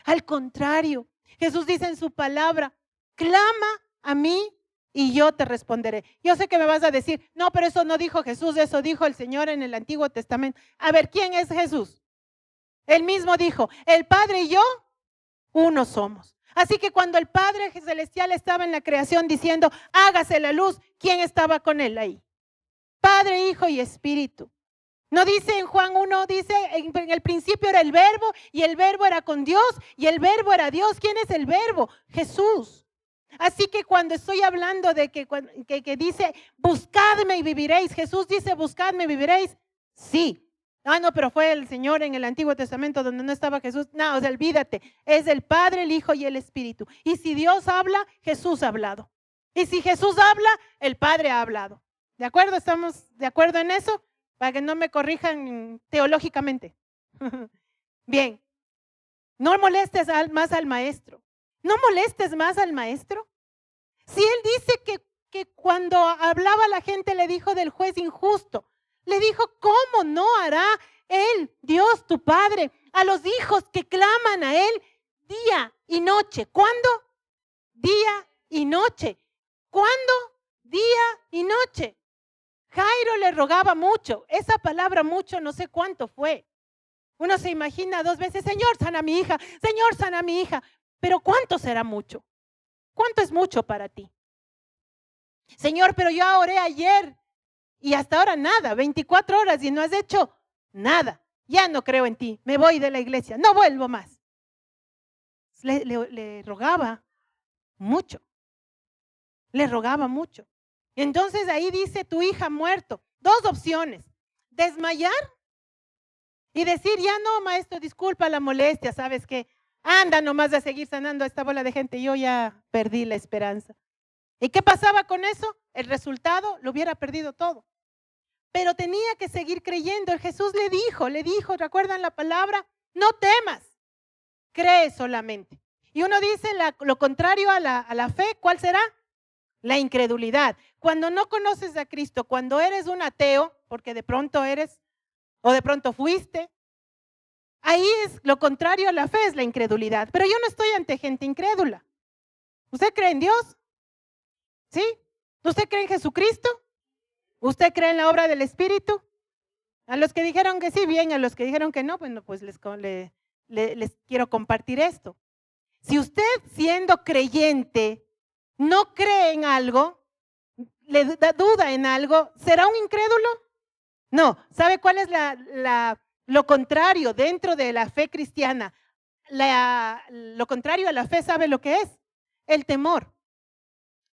Al contrario, Jesús dice en su palabra, clama a mí y yo te responderé. Yo sé que me vas a decir, no, pero eso no dijo Jesús, eso dijo el Señor en el Antiguo Testamento. A ver, ¿quién es Jesús? Él mismo dijo, el Padre y yo, uno somos. Así que cuando el Padre Celestial estaba en la creación diciendo, hágase la luz, ¿quién estaba con él ahí? Padre, Hijo y Espíritu. No dice en Juan 1, dice en el principio era el verbo y el verbo era con Dios y el verbo era Dios. ¿Quién es el verbo? Jesús. Así que cuando estoy hablando de que dice buscadme y viviréis, Jesús dice buscadme y viviréis, sí. Ah, no, pero fue el Señor en el Antiguo Testamento donde no estaba Jesús. No, o sea, olvídate, es el Padre, el Hijo y el Espíritu. Y si Dios habla, Jesús ha hablado. Y si Jesús habla, el Padre ha hablado. ¿De acuerdo? ¿Estamos de acuerdo en eso? Para que no me corrijan teológicamente. Bien, no molestes más al maestro. No molestes más al maestro. Si él dice que cuando hablaba la gente le dijo del juez injusto, le dijo, ¿cómo no hará él, Dios tu Padre, a los hijos que claman a él día y noche? ¿Cuándo? Día y noche. ¿Cuándo? Día y noche. Jairo le rogaba mucho. Esa palabra mucho no sé cuánto fue. Uno se imagina 2 veces, Señor, sana a mi hija, Señor, sana a mi hija. Pero ¿cuánto será mucho? ¿Cuánto es mucho para ti? Señor, pero yo oré ayer y hasta ahora nada, 24 horas y no has hecho nada. Ya no creo en ti, me voy de la iglesia, no vuelvo más. Le rogaba mucho. Le rogaba mucho. Entonces ahí dice, tu hija ha muerto. 2 opciones, desmayar y decir, ya no, maestro, disculpa la molestia, ¿sabes qué? Anda nomás a seguir sanando a esta bola de gente, yo ya perdí la esperanza. ¿Y qué pasaba con eso? El resultado lo hubiera perdido todo. Pero tenía que seguir creyendo. El Jesús le dijo, ¿recuerdan la palabra? No temas, cree solamente. Y uno dice lo contrario a la fe, ¿cuál será? La incredulidad. Cuando no conoces a Cristo, cuando eres un ateo, porque de pronto eres o de pronto fuiste, ahí es lo contrario a la fe, es la incredulidad. Pero yo no estoy ante gente incrédula. ¿Usted cree en Dios? ¿Sí? ¿Usted cree en Jesucristo? ¿Usted cree en la obra del Espíritu? A los que dijeron que sí, bien, a los que dijeron que no, bueno, pues les quiero compartir esto. Si usted siendo creyente no cree en algo, le da duda en algo, ¿será un incrédulo? No. ¿Sabe cuál es lo contrario dentro de la fe cristiana? Lo contrario a la fe, ¿sabe lo que es? El temor.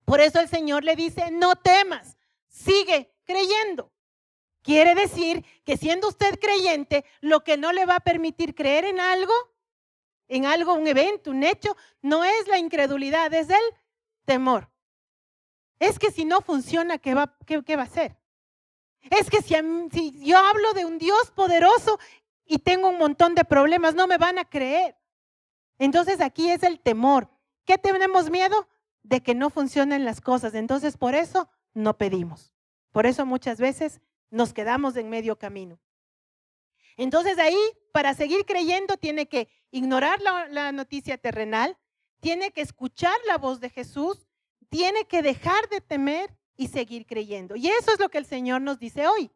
Por eso el Señor le dice, no temas, sigue creyendo. Quiere decir que siendo usted creyente, lo que no le va a permitir creer en algo, un evento, un hecho, no es la incredulidad, es el temor. Es que si no funciona, ¿qué va a hacer? Es que si yo hablo de un Dios poderoso y tengo un montón de problemas, no me van a creer. Entonces aquí es el temor. ¿Qué tenemos miedo? De que no funcionen las cosas. Entonces por eso no pedimos. Por eso muchas veces nos quedamos en medio camino. Entonces ahí, para seguir creyendo, tiene que ignorar la noticia terrenal, tiene que escuchar la voz de Jesús, tiene que dejar de temer y seguir creyendo. Y eso es lo que el Señor nos dice hoy.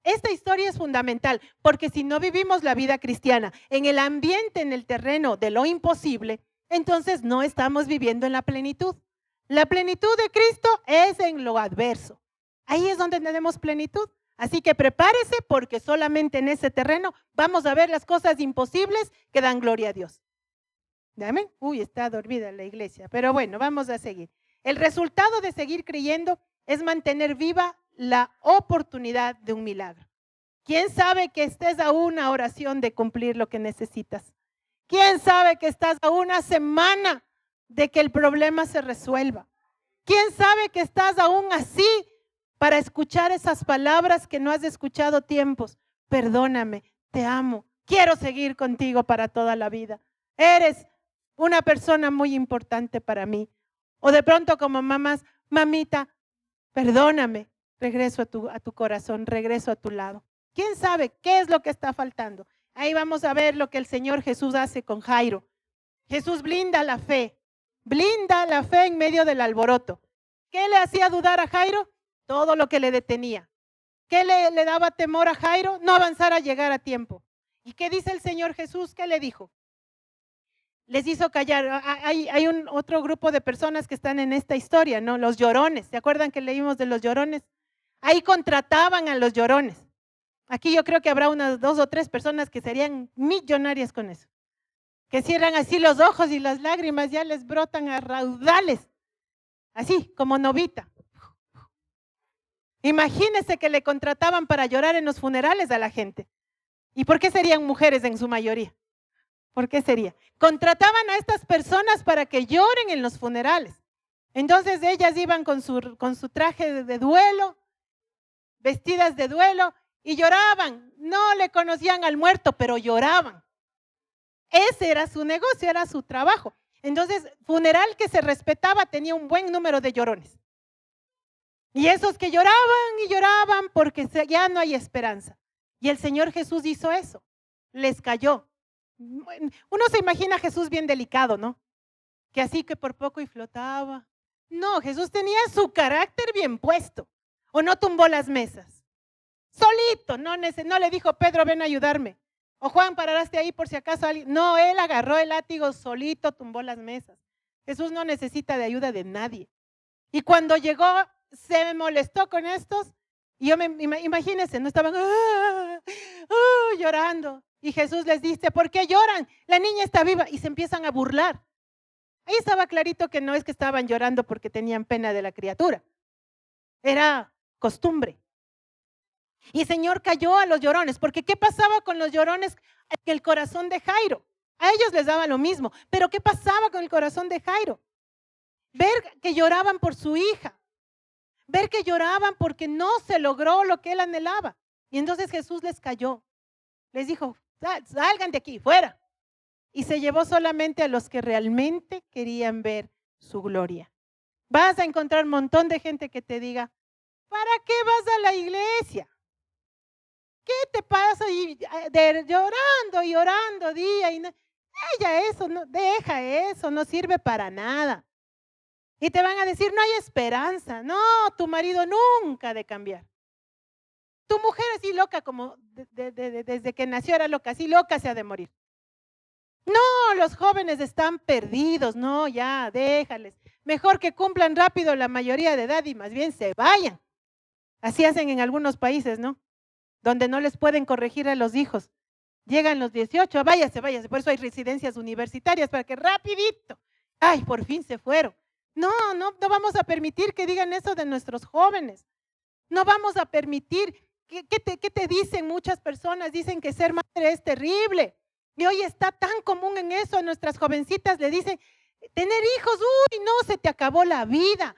Esta historia es fundamental, porque si no vivimos la vida cristiana en el ambiente, en el terreno de lo imposible, entonces no estamos viviendo en la plenitud. La plenitud de Cristo es en lo adverso. Ahí es donde tenemos plenitud. Así que prepárese, porque solamente en ese terreno vamos a ver las cosas imposibles que dan gloria a Dios. ¿Amén? Uy, está dormida la iglesia, pero bueno, vamos a seguir. El resultado de seguir creyendo es mantener viva la oportunidad de un milagro. ¿Quién sabe que estés a una oración de cumplir lo que necesitas? ¿Quién sabe que estás a una semana de que el problema se resuelva? ¿Quién sabe que estás aún así para escuchar esas palabras que no has escuchado tiempos? Perdóname, te amo, quiero seguir contigo para toda la vida. Eres una persona muy importante para mí. O de pronto como mamás, mamita, perdóname, regreso a tu corazón, regreso a tu lado. ¿Quién sabe qué es lo que está faltando? Ahí vamos a ver lo que el Señor Jesús hace con Jairo. Jesús blinda la fe en medio del alboroto. ¿Qué le hacía dudar a Jairo? Todo lo que le detenía. ¿Qué le daba temor a Jairo? No avanzar a llegar a tiempo. ¿Y qué dice el Señor Jesús? ¿Qué le dijo? Les hizo callar. Hay un otro grupo de personas que están en esta historia, ¿no? Los llorones. ¿Se acuerdan que leímos de los llorones? Ahí contrataban a los llorones. Aquí yo creo que habrá unas 2 o 3 personas que serían millonarias con eso. Que cierran así los ojos y las lágrimas ya les brotan a raudales. Así, como novita. Imagínense que le contrataban para llorar en los funerales a la gente. ¿Y por qué serían mujeres en su mayoría? ¿Por qué sería? Contrataban a estas personas para que lloren en los funerales. Entonces ellas iban con su traje de duelo, vestidas de duelo, y lloraban. No le conocían al muerto, pero lloraban. Ese era su negocio, era su trabajo. Entonces, funeral que se respetaba tenía un buen número de llorones. Y esos que lloraban y lloraban porque ya no hay esperanza. Y el Señor Jesús hizo eso, les cayó. Uno se imagina a Jesús bien delicado, ¿no? Que así que por poco y flotaba. No, Jesús tenía su carácter bien puesto. O no tumbó las mesas. Solito, no le dijo, Pedro, ven a ayudarme. O Juan, paraste ahí por si acaso alguien. No, él agarró el látigo solito, tumbó las mesas. Jesús no necesita de ayuda de nadie. Y cuando llegó, se molestó con estos. Y imagínense, no estaban llorando. Y Jesús les dice, ¿por qué lloran? La niña está viva. Y se empiezan a burlar. Ahí estaba clarito que no es que estaban llorando porque tenían pena de la criatura. Era costumbre. Y el Señor cayó a los llorones, porque ¿qué pasaba con los llorones? Que el corazón de Jairo, a ellos les daba lo mismo, pero ¿qué pasaba con el corazón de Jairo? Ver que lloraban por su hija, ver que lloraban porque no se logró lo que él anhelaba. Y entonces Jesús les cayó, les dijo, salgan de aquí, fuera. Y se llevó solamente a los que realmente querían ver su gloria. Vas a encontrar un montón de gente que te diga, ¿para qué vas a la iglesia? ¿Qué te pasa? Y llorando y llorando día y ella eso, no, deja eso, no sirve para nada. Y te van a decir, no hay esperanza. No, tu marido nunca ha de cambiar. Tu mujer así loca como desde que nació era loca, así loca se ha de morir. No, los jóvenes están perdidos, no, ya, déjales. Mejor que cumplan rápido la mayoría de edad y más bien se vayan. Así hacen en algunos países, ¿no? Donde no les pueden corregir a los hijos. Llegan los 18, váyase. Por eso hay residencias universitarias para que rapidito. Ay, por fin se fueron. No vamos a permitir que digan eso de nuestros jóvenes. No vamos a permitir. ¿Qué te dicen muchas personas? Dicen que ser madre es terrible. Y hoy está tan común en eso. A nuestras jovencitas le dicen, tener hijos, uy, no, se te acabó la vida.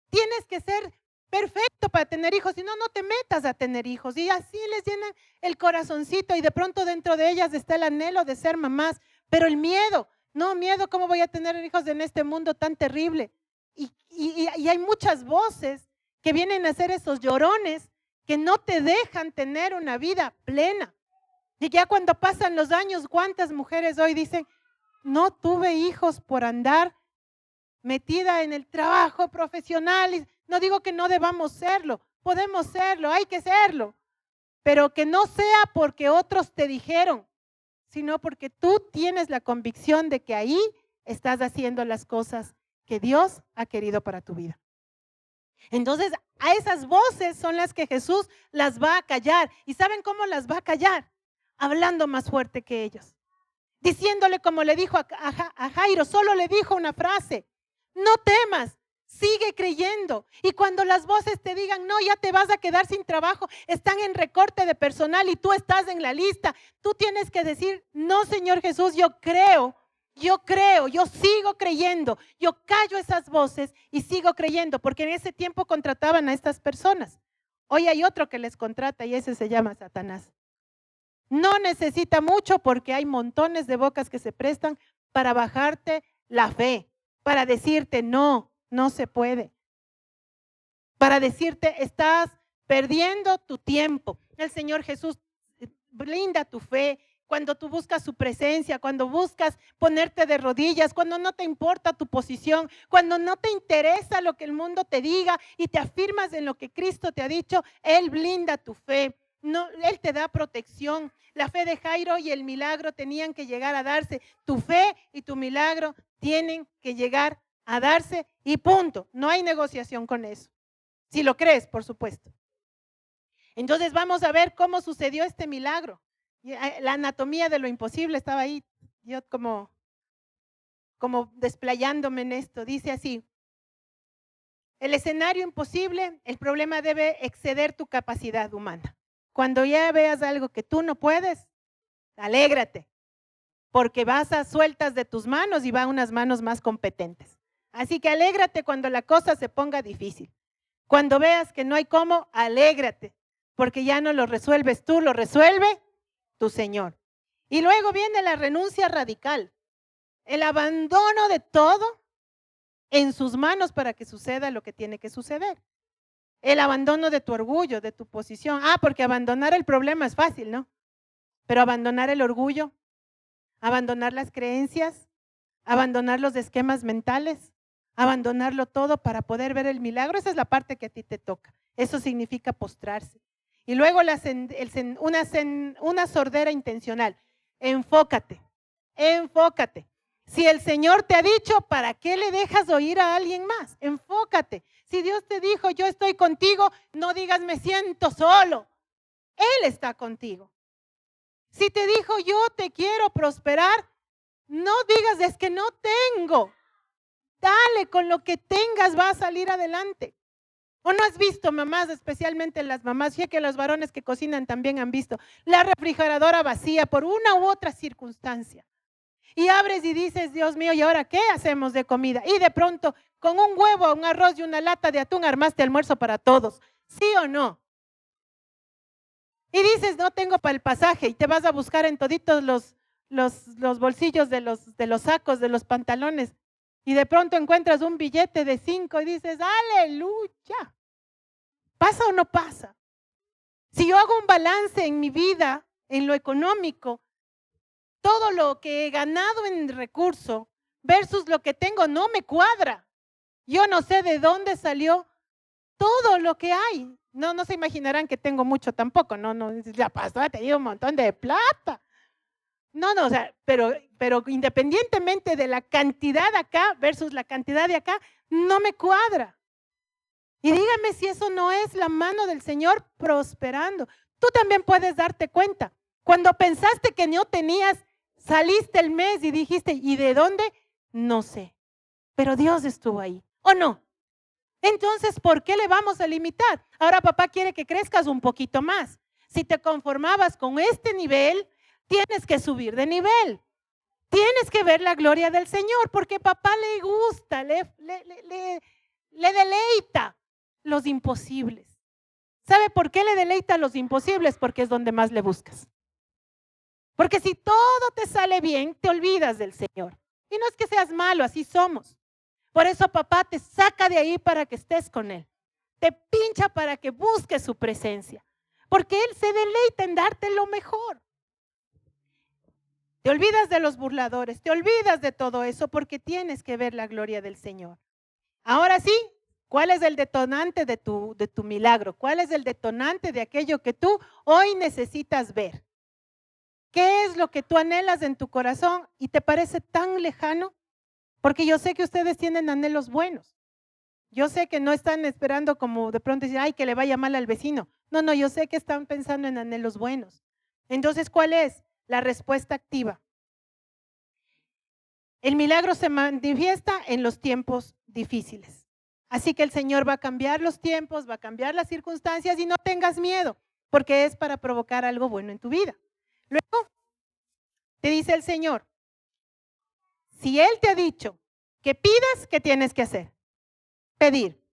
Tienes que ser perfecto para tener hijos, si no, no te metas a tener hijos. Y así les llenan el corazoncito y de pronto dentro de ellas está el anhelo de ser mamás, pero el miedo, ¿cómo voy a tener hijos en este mundo tan terrible? Y hay muchas voces que vienen a hacer esos llorones que no te dejan tener una vida plena. Y ya cuando pasan los años, ¿cuántas mujeres hoy dicen, no tuve hijos por andar metida en el trabajo profesional? No digo que no debamos serlo, podemos serlo, hay que serlo, pero que no sea porque otros te dijeron, sino porque tú tienes la convicción de que ahí estás haciendo las cosas que Dios ha querido para tu vida. Entonces, a esas voces son las que Jesús las va a callar. ¿Y saben cómo las va a callar? Hablando más fuerte que ellos. Diciéndole como le dijo a Jairo, solo le dijo una frase, no temas, Sigue creyendo. Y cuando las voces te digan, no, ya te vas a quedar sin trabajo, están en recorte de personal y tú estás en la lista, tú tienes que decir, no, Señor Jesús, yo creo, yo sigo creyendo, yo callo esas voces y sigo creyendo, porque en ese tiempo contrataban a estas personas. Hoy hay otro que les contrata y ese se llama Satanás. No necesita mucho porque hay montones de bocas que se prestan para bajarte la fe, para decirte no, no se puede. Para decirte estás perdiendo tu tiempo. El Señor Jesús blinda tu fe cuando tú buscas su presencia, cuando buscas ponerte de rodillas, cuando no te importa tu posición, cuando no te interesa lo que el mundo te diga y te afirmas en lo que Cristo te ha dicho, Él blinda tu fe. No, Él te da protección. La fe de Jairo y el milagro tenían que llegar a darse. Tu fe y tu milagro tienen que llegar a darse y punto. No hay negociación con eso. Si lo crees, por supuesto. Entonces vamos a ver cómo sucedió este milagro. La anatomía de lo imposible estaba ahí, yo como desplayándome en esto. Dice así, el escenario imposible, el problema debe exceder tu capacidad humana. Cuando ya veas algo que tú no puedes, alégrate, porque vas a sueltas de tus manos y va a unas manos más competentes. Así que alégrate cuando la cosa se ponga difícil. Cuando veas que no hay cómo, alégrate, porque ya no lo resuelves tú, lo resuelve tu Señor. Y luego viene la renuncia radical, el abandono de todo en sus manos para que suceda lo que tiene que suceder. El abandono de tu orgullo, de tu posición. Porque abandonar el problema es fácil, ¿no? Pero abandonar el orgullo, abandonar las creencias, abandonar los esquemas mentales, abandonarlo todo para poder ver el milagro, esa es la parte que a ti te toca. Eso significa postrarse. Y luego una sordera intencional. Enfócate, enfócate. Si el Señor te ha dicho, ¿para qué le dejas oír a alguien más? Enfócate. Si Dios te dijo, yo estoy contigo, no digas, me siento solo. Él está contigo. Si te dijo, yo te quiero prosperar, no digas, es que no tengo. Dale, con lo que tengas va a salir adelante. ¿O no has visto, mamás, especialmente las mamás, ya que los varones que cocinan también han visto, la refrigeradora vacía por una u otra circunstancia? Y abres y dices, Dios mío, ¿y ahora qué hacemos de comida? Y de pronto, con un huevo, un arroz y una lata de atún, armaste almuerzo para todos. ¿Sí o no? Y dices, no tengo para el pasaje, y te vas a buscar en toditos los bolsillos de los sacos, de los pantalones, y de pronto encuentras un billete de 5 y dices, aleluya. ¿Pasa o no pasa? Si yo hago un balance en mi vida, en lo económico, todo lo que he ganado en recurso versus lo que tengo no me cuadra. Yo no sé de dónde salió todo lo que hay. No se imaginarán que tengo mucho tampoco. No, la pastora ha tenido un montón de plata. No, o sea, pero independientemente de la cantidad acá versus la cantidad de acá, no me cuadra. Y dígame si eso no es la mano del Señor prosperando. Tú también puedes darte cuenta. Cuando pensaste que no tenías, saliste el mes y dijiste, ¿y de dónde? No sé. Pero Dios estuvo ahí, ¿o no? Entonces, ¿por qué le vamos a limitar? Ahora papá quiere que crezcas un poquito más. Si te conformabas con este nivel, tienes que subir de nivel. Tienes que ver la gloria del Señor, porque papá le gusta, le deleita los imposibles. ¿Sabe por qué le deleita los imposibles? Porque es donde más le buscas. Porque si todo te sale bien, te olvidas del Señor. Y no es que seas malo, así somos. Por eso papá te saca de ahí para que estés con Él. Te pincha para que busques su presencia. Porque Él se deleita en darte lo mejor. Te olvidas de los burladores, te olvidas de todo eso porque tienes que ver la gloria del Señor. Ahora sí, ¿cuál es el detonante de tu milagro? ¿Cuál es el detonante de aquello que tú hoy necesitas ver? ¿Qué es lo que tú anhelas en tu corazón y te parece tan lejano? Porque yo sé que ustedes tienen anhelos buenos. Yo sé que no están esperando como de pronto decir, ay, que le vaya mal al vecino. No, yo sé que están pensando en anhelos buenos. Entonces, ¿cuál es? La respuesta activa. El milagro se manifiesta en los tiempos difíciles. Así que el Señor va a cambiar los tiempos, va a cambiar las circunstancias y no tengas miedo, porque es para provocar algo bueno en tu vida. Luego, te dice el Señor, si Él te ha dicho que pidas, ¿qué tienes que hacer? Pedir.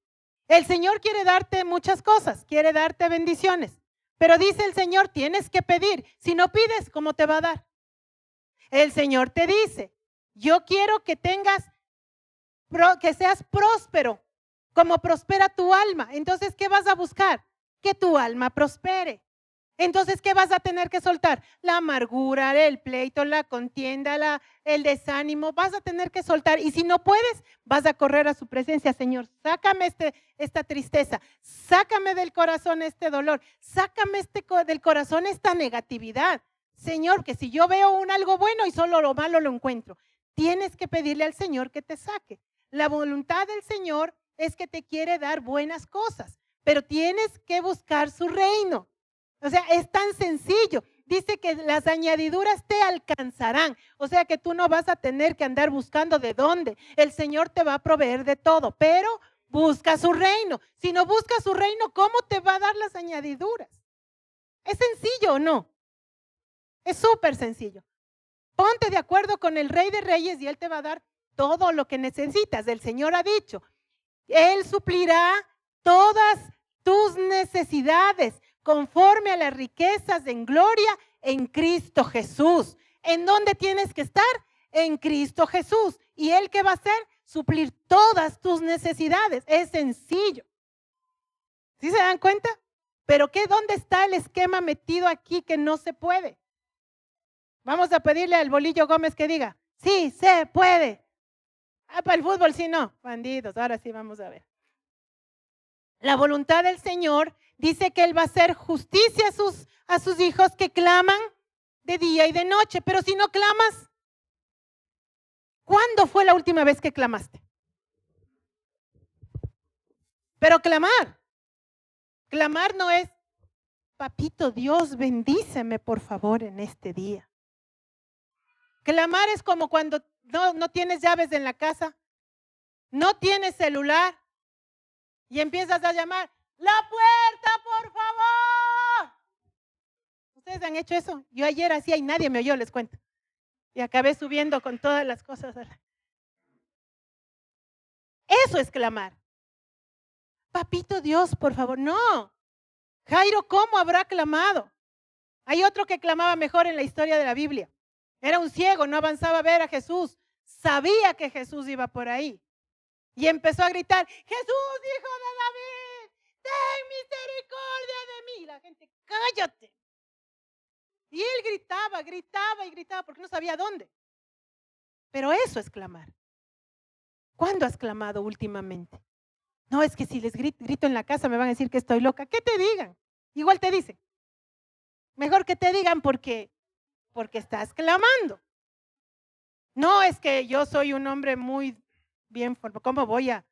El Señor quiere darte muchas cosas, quiere darte bendiciones, pero dice el Señor, tienes que pedir. Si no pides, ¿cómo te va a dar? El Señor te dice, yo quiero que que seas próspero, como prospera tu alma. Entonces, ¿qué vas a buscar? Que tu alma prospere. Entonces, ¿qué vas a tener que soltar? La amargura, el pleito, la contienda, el desánimo, vas a tener que soltar. Y si no puedes, vas a correr a su presencia. Señor, sácame esta tristeza, sácame del corazón este dolor, sácame del corazón esta negatividad. Señor, que si yo veo algo bueno y solo lo malo lo encuentro, tienes que pedirle al Señor que te saque. La voluntad del Señor es que te quiere dar buenas cosas, pero tienes que buscar su reino. O sea, es tan sencillo. Dice que las añadiduras te alcanzarán. O sea que tú no vas a tener que andar buscando de dónde. El Señor te va a proveer de todo, pero busca su reino. Si no buscas su reino, ¿cómo te va a dar las añadiduras? ¿Es sencillo o no? Es súper sencillo. Ponte de acuerdo con el Rey de Reyes y Él te va a dar todo lo que necesitas. El Señor ha dicho, Él suplirá todas tus necesidades conforme a las riquezas en gloria en Cristo Jesús. ¿En dónde tienes que estar? En Cristo Jesús. ¿Y Él qué va a hacer? Suplir todas tus necesidades. Es sencillo. ¿Sí se dan cuenta? Pero ¿dónde está el esquema metido aquí que no se puede? Vamos a pedirle al Bolillo Gómez que diga, sí, se puede. Ah, para el fútbol sí, no. Bandidos, ahora sí vamos a ver. La voluntad del Señor dice que Él va a hacer justicia a sus hijos que claman de día y de noche. Pero si no clamas, ¿cuándo fue la última vez que clamaste? Pero clamar no es, papito Dios, bendíceme por favor en este día. Clamar es como cuando no tienes llaves en la casa, no tienes celular y empiezas a llamar, ¡la puerta, por favor! ¿Ustedes han hecho eso? Yo ayer hacía y nadie me oyó, les cuento. Y acabé subiendo con todas las cosas. Eso es clamar. Papito Dios, por favor. No. Jairo, ¿cómo habrá clamado? Hay otro que clamaba mejor en la historia de la Biblia. Era un ciego, no avanzaba a ver a Jesús. Sabía que Jesús iba por ahí. Y empezó a gritar, Jesús, hijo de David, ten misericordia de mí. La gente, cállate. Y él gritaba y gritaba porque no sabía dónde. Pero eso es clamar. ¿Cuándo has clamado últimamente? No, es que si les grito en la casa me van a decir que estoy loca. ¿Qué te digan? Igual te dicen. Mejor que te digan porque estás clamando. No es que yo soy un hombre muy bien formado. ¿Cómo voy a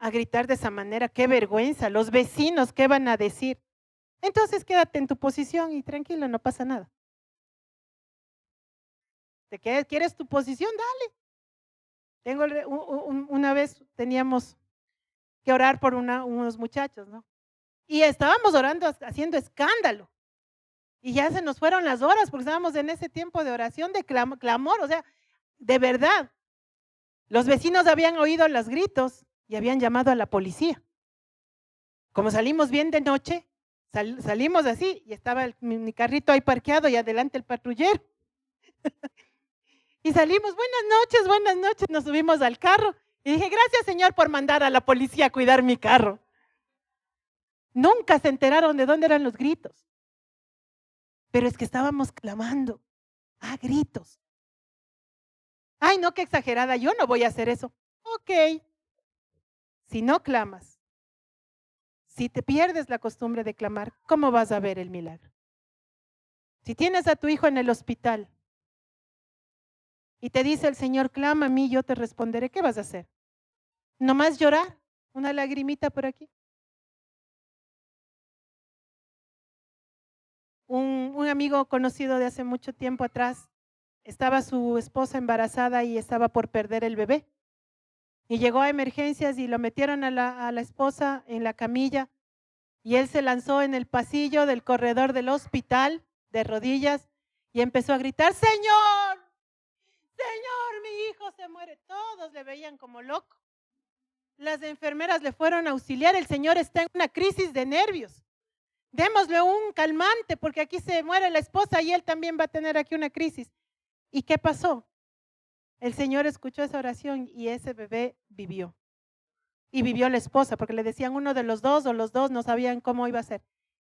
gritar de esa manera? Qué vergüenza. Los vecinos, ¿qué van a decir? Entonces quédate en tu posición y tranquilo, no pasa nada. ¿Quieres tu posición? Dale. Una vez teníamos que orar por unos muchachos, ¿no? Y estábamos orando, haciendo escándalo. Y ya se nos fueron las horas porque estábamos en ese tiempo de oración, de clamor, o sea, de verdad. Los vecinos habían oído los gritos y habían llamado a la policía. Como salimos bien de noche, salimos así y estaba mi carrito ahí parqueado y adelante el patrullero. Y salimos, buenas noches, nos subimos al carro y dije, gracias Señor por mandar a la policía a cuidar mi carro. Nunca se enteraron de dónde eran los gritos. Pero es que estábamos clamando a gritos. Ay, no, qué exagerada, yo no voy a hacer eso. Ok, si no clamas, si te pierdes la costumbre de clamar, ¿cómo vas a ver el milagro? Si tienes a tu hijo en el hospital y te dice el Señor, clama a mí, yo te responderé, ¿qué vas a hacer? ¿Nomás llorar? ¿Una lagrimita por aquí? Un amigo conocido de hace mucho tiempo atrás, estaba su esposa embarazada y estaba por perder el bebé. Y llegó a emergencias y lo metieron a la esposa en la camilla y él se lanzó en el pasillo del corredor del hospital de rodillas y empezó a gritar, Señor, Señor, mi hijo se muere. Todos le veían como loco. Las enfermeras le fueron a auxiliar, el señor está en una crisis de nervios. Démosle un calmante porque aquí se muere la esposa y él también va a tener aquí una crisis. ¿Y qué pasó? El Señor escuchó esa oración y ese bebé vivió. Y vivió la esposa porque le decían uno de los dos o los dos no sabían cómo iba a ser.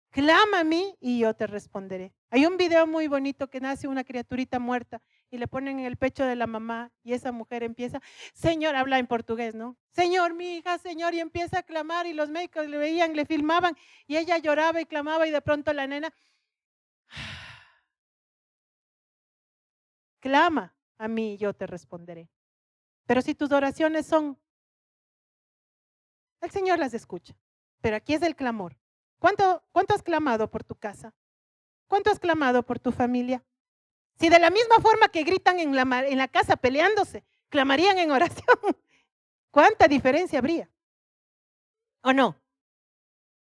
Clama a mí y yo te responderé. Hay un video muy bonito que nace una criaturita muerta y le ponen en el pecho de la mamá y esa mujer empieza, Señor, habla en portugués, ¿no? Señor, mi hija, Señor, y empieza a clamar y los médicos le veían, le filmaban y ella lloraba y clamaba y de pronto la nena, clama a mí y yo te responderé. Pero si tus oraciones son, el Señor las escucha, pero aquí es el clamor. ¿Cuánto has clamado por tu casa? ¿Cuánto has clamado por tu familia? Si de la misma forma que gritan en la casa peleándose, clamarían en oración, ¿cuánta diferencia habría? ¿O no?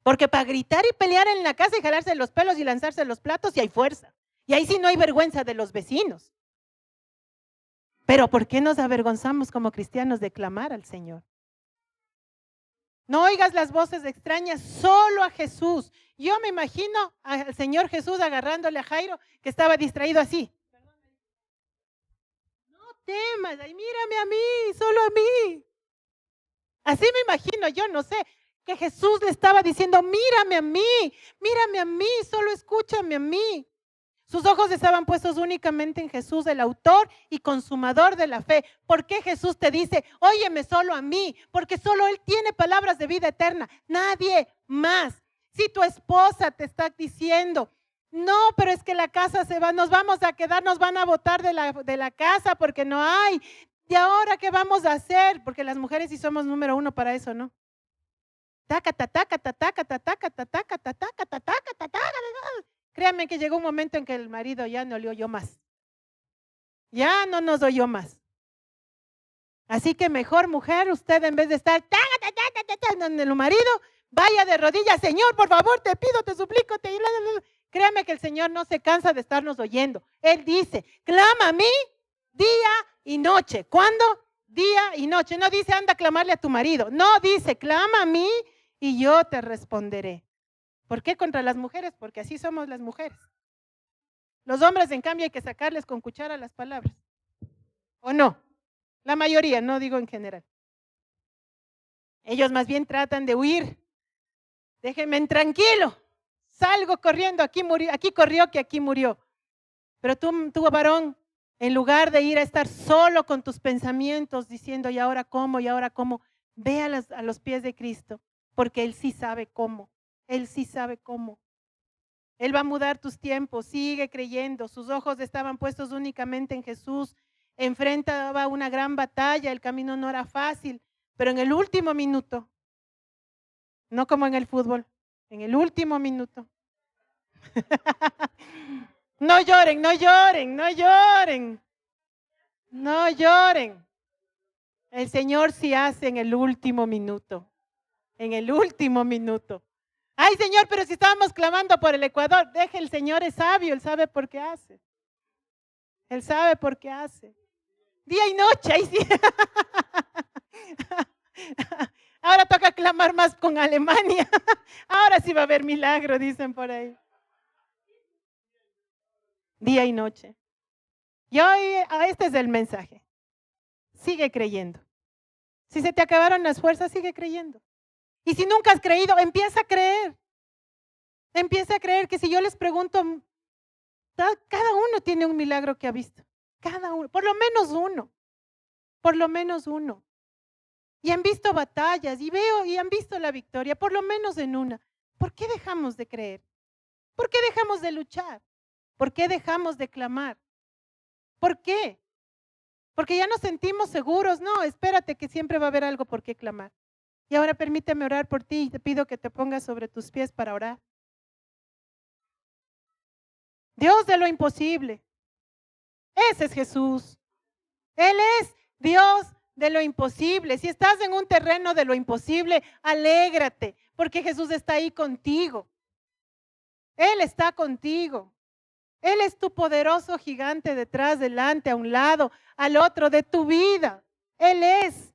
Porque para gritar y pelear en la casa y jalarse los pelos y lanzarse los platos, sí hay fuerza. Y ahí sí no hay vergüenza de los vecinos. Pero ¿por qué nos avergonzamos como cristianos de clamar al Señor? No oigas las voces extrañas, solo a Jesús. Yo me imagino al Señor Jesús agarrándole a Jairo, que estaba distraído así. No temas, ay, mírame a mí, solo a mí. Así me imagino, yo no sé, que Jesús le estaba diciendo, mírame a mí, solo escúchame a mí. Sus ojos estaban puestos únicamente en Jesús, el autor y consumador de la fe. ¿Por qué Jesús te dice, óyeme solo a mí? Porque solo Él tiene palabras de vida eterna, nadie más. Si tu esposa te está diciendo, no, pero es que la casa se va, nos vamos a quedar, nos van a botar de la casa porque no hay. ¿Y ahora qué vamos a hacer? Porque las mujeres sí somos número uno para eso, ¿no? Taca, taca, taca, taca, taca, taca, taca, taca, taca, taca. Créanme que llegó un momento en que el marido ya no le oyó más. Ya no nos oyó más. Así que mejor, mujer, usted en vez de estar en el marido, vaya de rodillas, Señor, por favor, te pido, te suplico, créame que el Señor no se cansa de estarnos oyendo. Él dice, clama a mí día y noche. ¿Cuándo? Día y noche. No dice, anda a clamarle a tu marido. No, dice, clama a mí y yo te responderé. ¿Por qué contra las mujeres? Porque así somos las mujeres. Los hombres, en cambio, hay que sacarles con cuchara las palabras. ¿O no? La mayoría, no digo en general. Ellos más bien tratan de huir. Déjenme tranquilo. Salgo corriendo, aquí corrió que aquí murió. Pero tú varón, en lugar de ir a estar solo con tus pensamientos, diciendo, ¿y ahora cómo? ¿Y ahora cómo? Ve a los pies de Cristo, porque Él sí sabe cómo. Él sí sabe cómo. Él va a mudar tus tiempos, sigue creyendo. Sus ojos estaban puestos únicamente en Jesús. Enfrentaba una gran batalla, el camino no era fácil, pero en el último minuto, no como en el fútbol, en el último minuto. No lloren, no lloren, no lloren. No lloren. El Señor sí hace en el último minuto. En el último minuto. Ay, Señor, pero si estábamos clamando por el Ecuador, deje, el Señor es sabio, Él sabe por qué hace. Él sabe por qué hace. Día y noche, ahí sí. Ahora toca clamar más con Alemania. Ahora sí va a haber milagro, dicen por ahí. Día y noche. Y hoy, este es el mensaje. Sigue creyendo. Si se te acabaron las fuerzas, sigue creyendo. Y si nunca has creído, empieza a creer. Empieza a creer que si yo les pregunto, cada uno tiene un milagro que ha visto. Cada uno, por lo menos uno. Por lo menos uno. Y han visto batallas y han visto la victoria, por lo menos en una. ¿Por qué dejamos de creer? ¿Por qué dejamos de luchar? ¿Por qué dejamos de clamar? ¿Por qué? Porque ya nos sentimos seguros. No, espérate que siempre va a haber algo por qué clamar. Y ahora permíteme orar por ti y te pido que te pongas sobre tus pies para orar. Dios de lo imposible. Ese es Jesús. Él es Dios de lo imposible. Si estás en un terreno de lo imposible, alégrate, porque Jesús está ahí contigo. Él está contigo. Él es tu poderoso gigante detrás, delante, a un lado, al otro de tu vida. Él es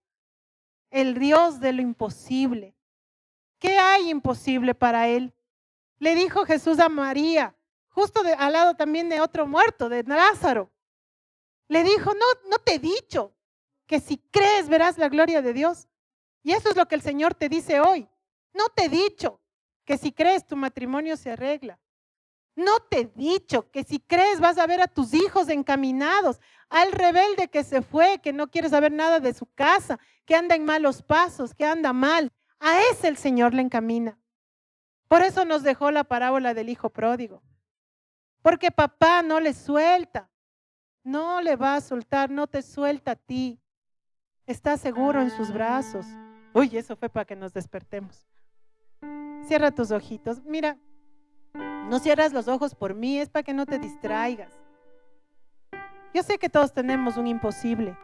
el Dios de lo imposible. ¿Qué hay imposible para Él? Le dijo Jesús a María, justo al lado también de otro muerto, de Lázaro. Le dijo, no te he dicho que si crees verás la gloria de Dios. Y eso es lo que el Señor te dice hoy. No te he dicho que si crees tu matrimonio se arregla. No te he dicho que si crees vas a ver a tus hijos encaminados, al rebelde que se fue, que no quiere saber nada de su casa, que anda en malos pasos, que anda mal. A ese el Señor le encamina. Por eso nos dejó la parábola del hijo pródigo. Porque papá no le suelta. No le va a soltar, no te suelta a ti. Está seguro en sus brazos. Uy, eso fue para que nos despertemos. Cierra tus ojitos. Mira, no cierras los ojos por mí, es para que no te distraigas. Yo sé que todos tenemos un imposible.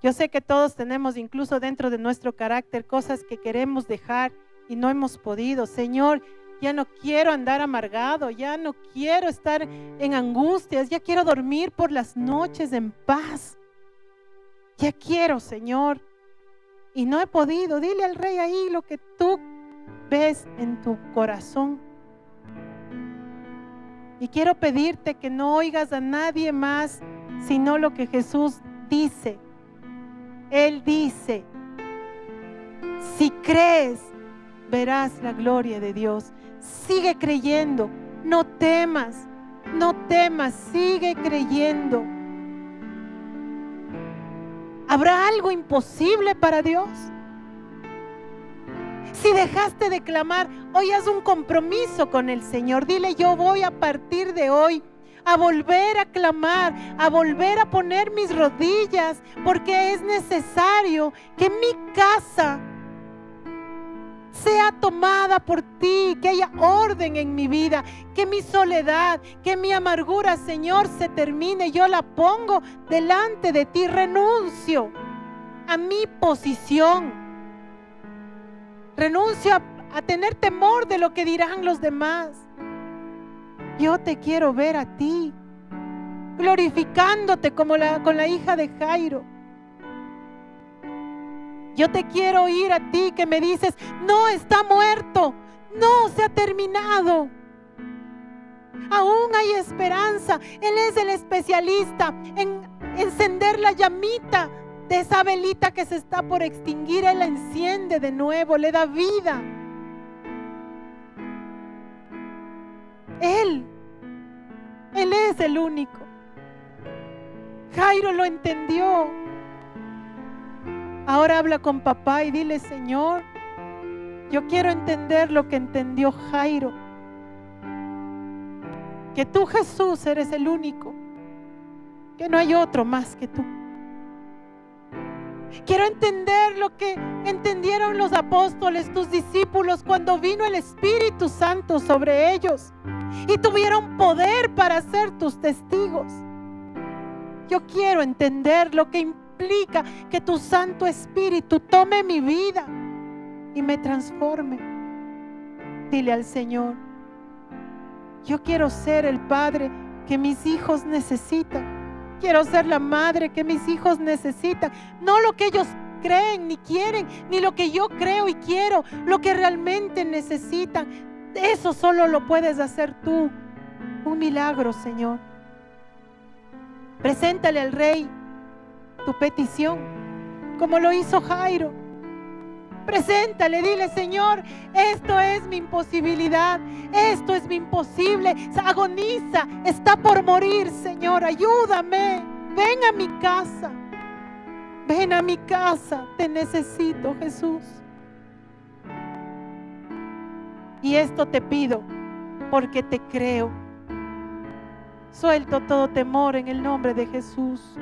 Yo sé que todos tenemos incluso dentro de nuestro carácter cosas que queremos dejar y no hemos podido. Señor, ya no quiero andar amargado, ya no quiero estar en angustias, ya quiero dormir por las noches en paz. Ya quiero, Señor, y no he podido. Dile al Rey ahí lo que tú ves en tu corazón. Y quiero pedirte que no oigas a nadie más, sino lo que Jesús dice. Él dice, si crees, verás la gloria de Dios. Sigue creyendo, no temas, sigue creyendo. ¿Habrá algo imposible para Dios? Si dejaste de clamar, hoy haz un compromiso con el Señor. Dile, yo voy a partir de hoy a volver a clamar, a volver a poner mis rodillas, porque es necesario que mi casa sea tomada por ti, que haya orden en mi vida, que mi soledad, que mi amargura, Señor, se termine. Yo la pongo delante de ti, renuncio a mi posición, renuncio a tener temor de lo que dirán los demás. Yo te quiero ver a ti, glorificándote como con la hija de Jairo. Yo te quiero oír a ti que me dices, no está muerto, no se ha terminado. Aún hay esperanza. Él es el especialista en encender la llamita de esa velita que se está por extinguir. Él la enciende de nuevo, le da vida. Él es el único. Jairo lo entendió. Ahora habla con papá y dile, Señor, yo quiero entender lo que entendió Jairo. Que tú, Jesús, eres el único. Que no hay otro más que tú. Quiero entender lo que entendieron los apóstoles, tus discípulos, cuando vino el Espíritu Santo sobre ellos y tuvieron poder para ser tus testigos. Yo quiero entender lo que implica que tu Santo Espíritu tome mi vida y me transforme. Dile al Señor, yo quiero ser el padre que mis hijos necesitan. Quiero ser la madre que mis hijos necesitan. No lo que ellos creen ni quieren, ni lo que yo creo y quiero, lo que realmente necesitan. Eso solo lo puedes hacer tú. Un milagro, Señor. Preséntale al Rey tu petición, como lo hizo Jairo. Preséntale, dile, Señor, esto es mi imposibilidad, esto es mi imposible, agoniza, está por morir, Señor, ayúdame, ven a mi casa, ven a mi casa, te necesito, Jesús. Y esto te pido porque te creo. Suelto todo temor en el nombre de Jesús.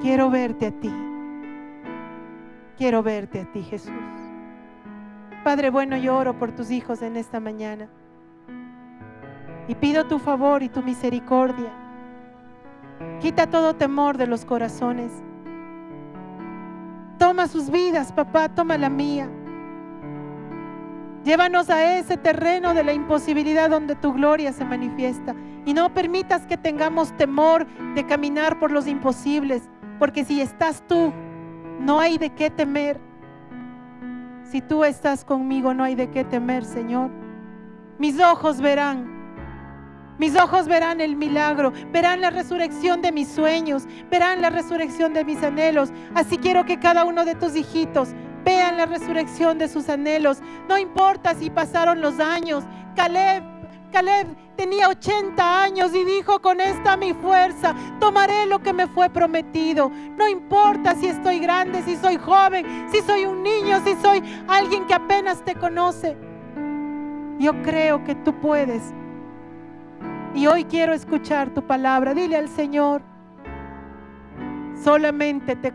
Quiero verte a ti. Quiero verte a ti, Jesús. Padre bueno, yo oro por tus hijos en esta mañana y pido tu favor y tu misericordia. Quita todo temor de los corazones. Toma sus vidas, papá, toma la mía. Llévanos a ese terreno de la imposibilidad donde tu gloria se manifiesta. Y no permitas que tengamos temor de caminar por los imposibles, porque si estás tú, no hay de qué temer. Si tú estás conmigo, no hay de qué temer, Señor. Mis ojos verán el milagro, verán la resurrección de mis sueños, verán la resurrección de mis anhelos. Así quiero que cada uno de tus hijitos vean la resurrección de sus anhelos. No importa si pasaron los años. Caleb tenía 80 años y dijo: con esta mi fuerza tomaré lo que me fue prometido. No importa si estoy grande, si soy joven, si soy un niño, si soy alguien que apenas te conoce. Yo creo que tú puedes. Y hoy quiero escuchar tu palabra. Dile al Señor: solamente te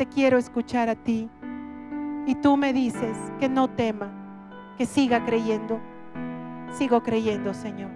quiero escuchar a ti. Y tú me dices que no tema, que siga creyendo. Sigo creyendo, Señor.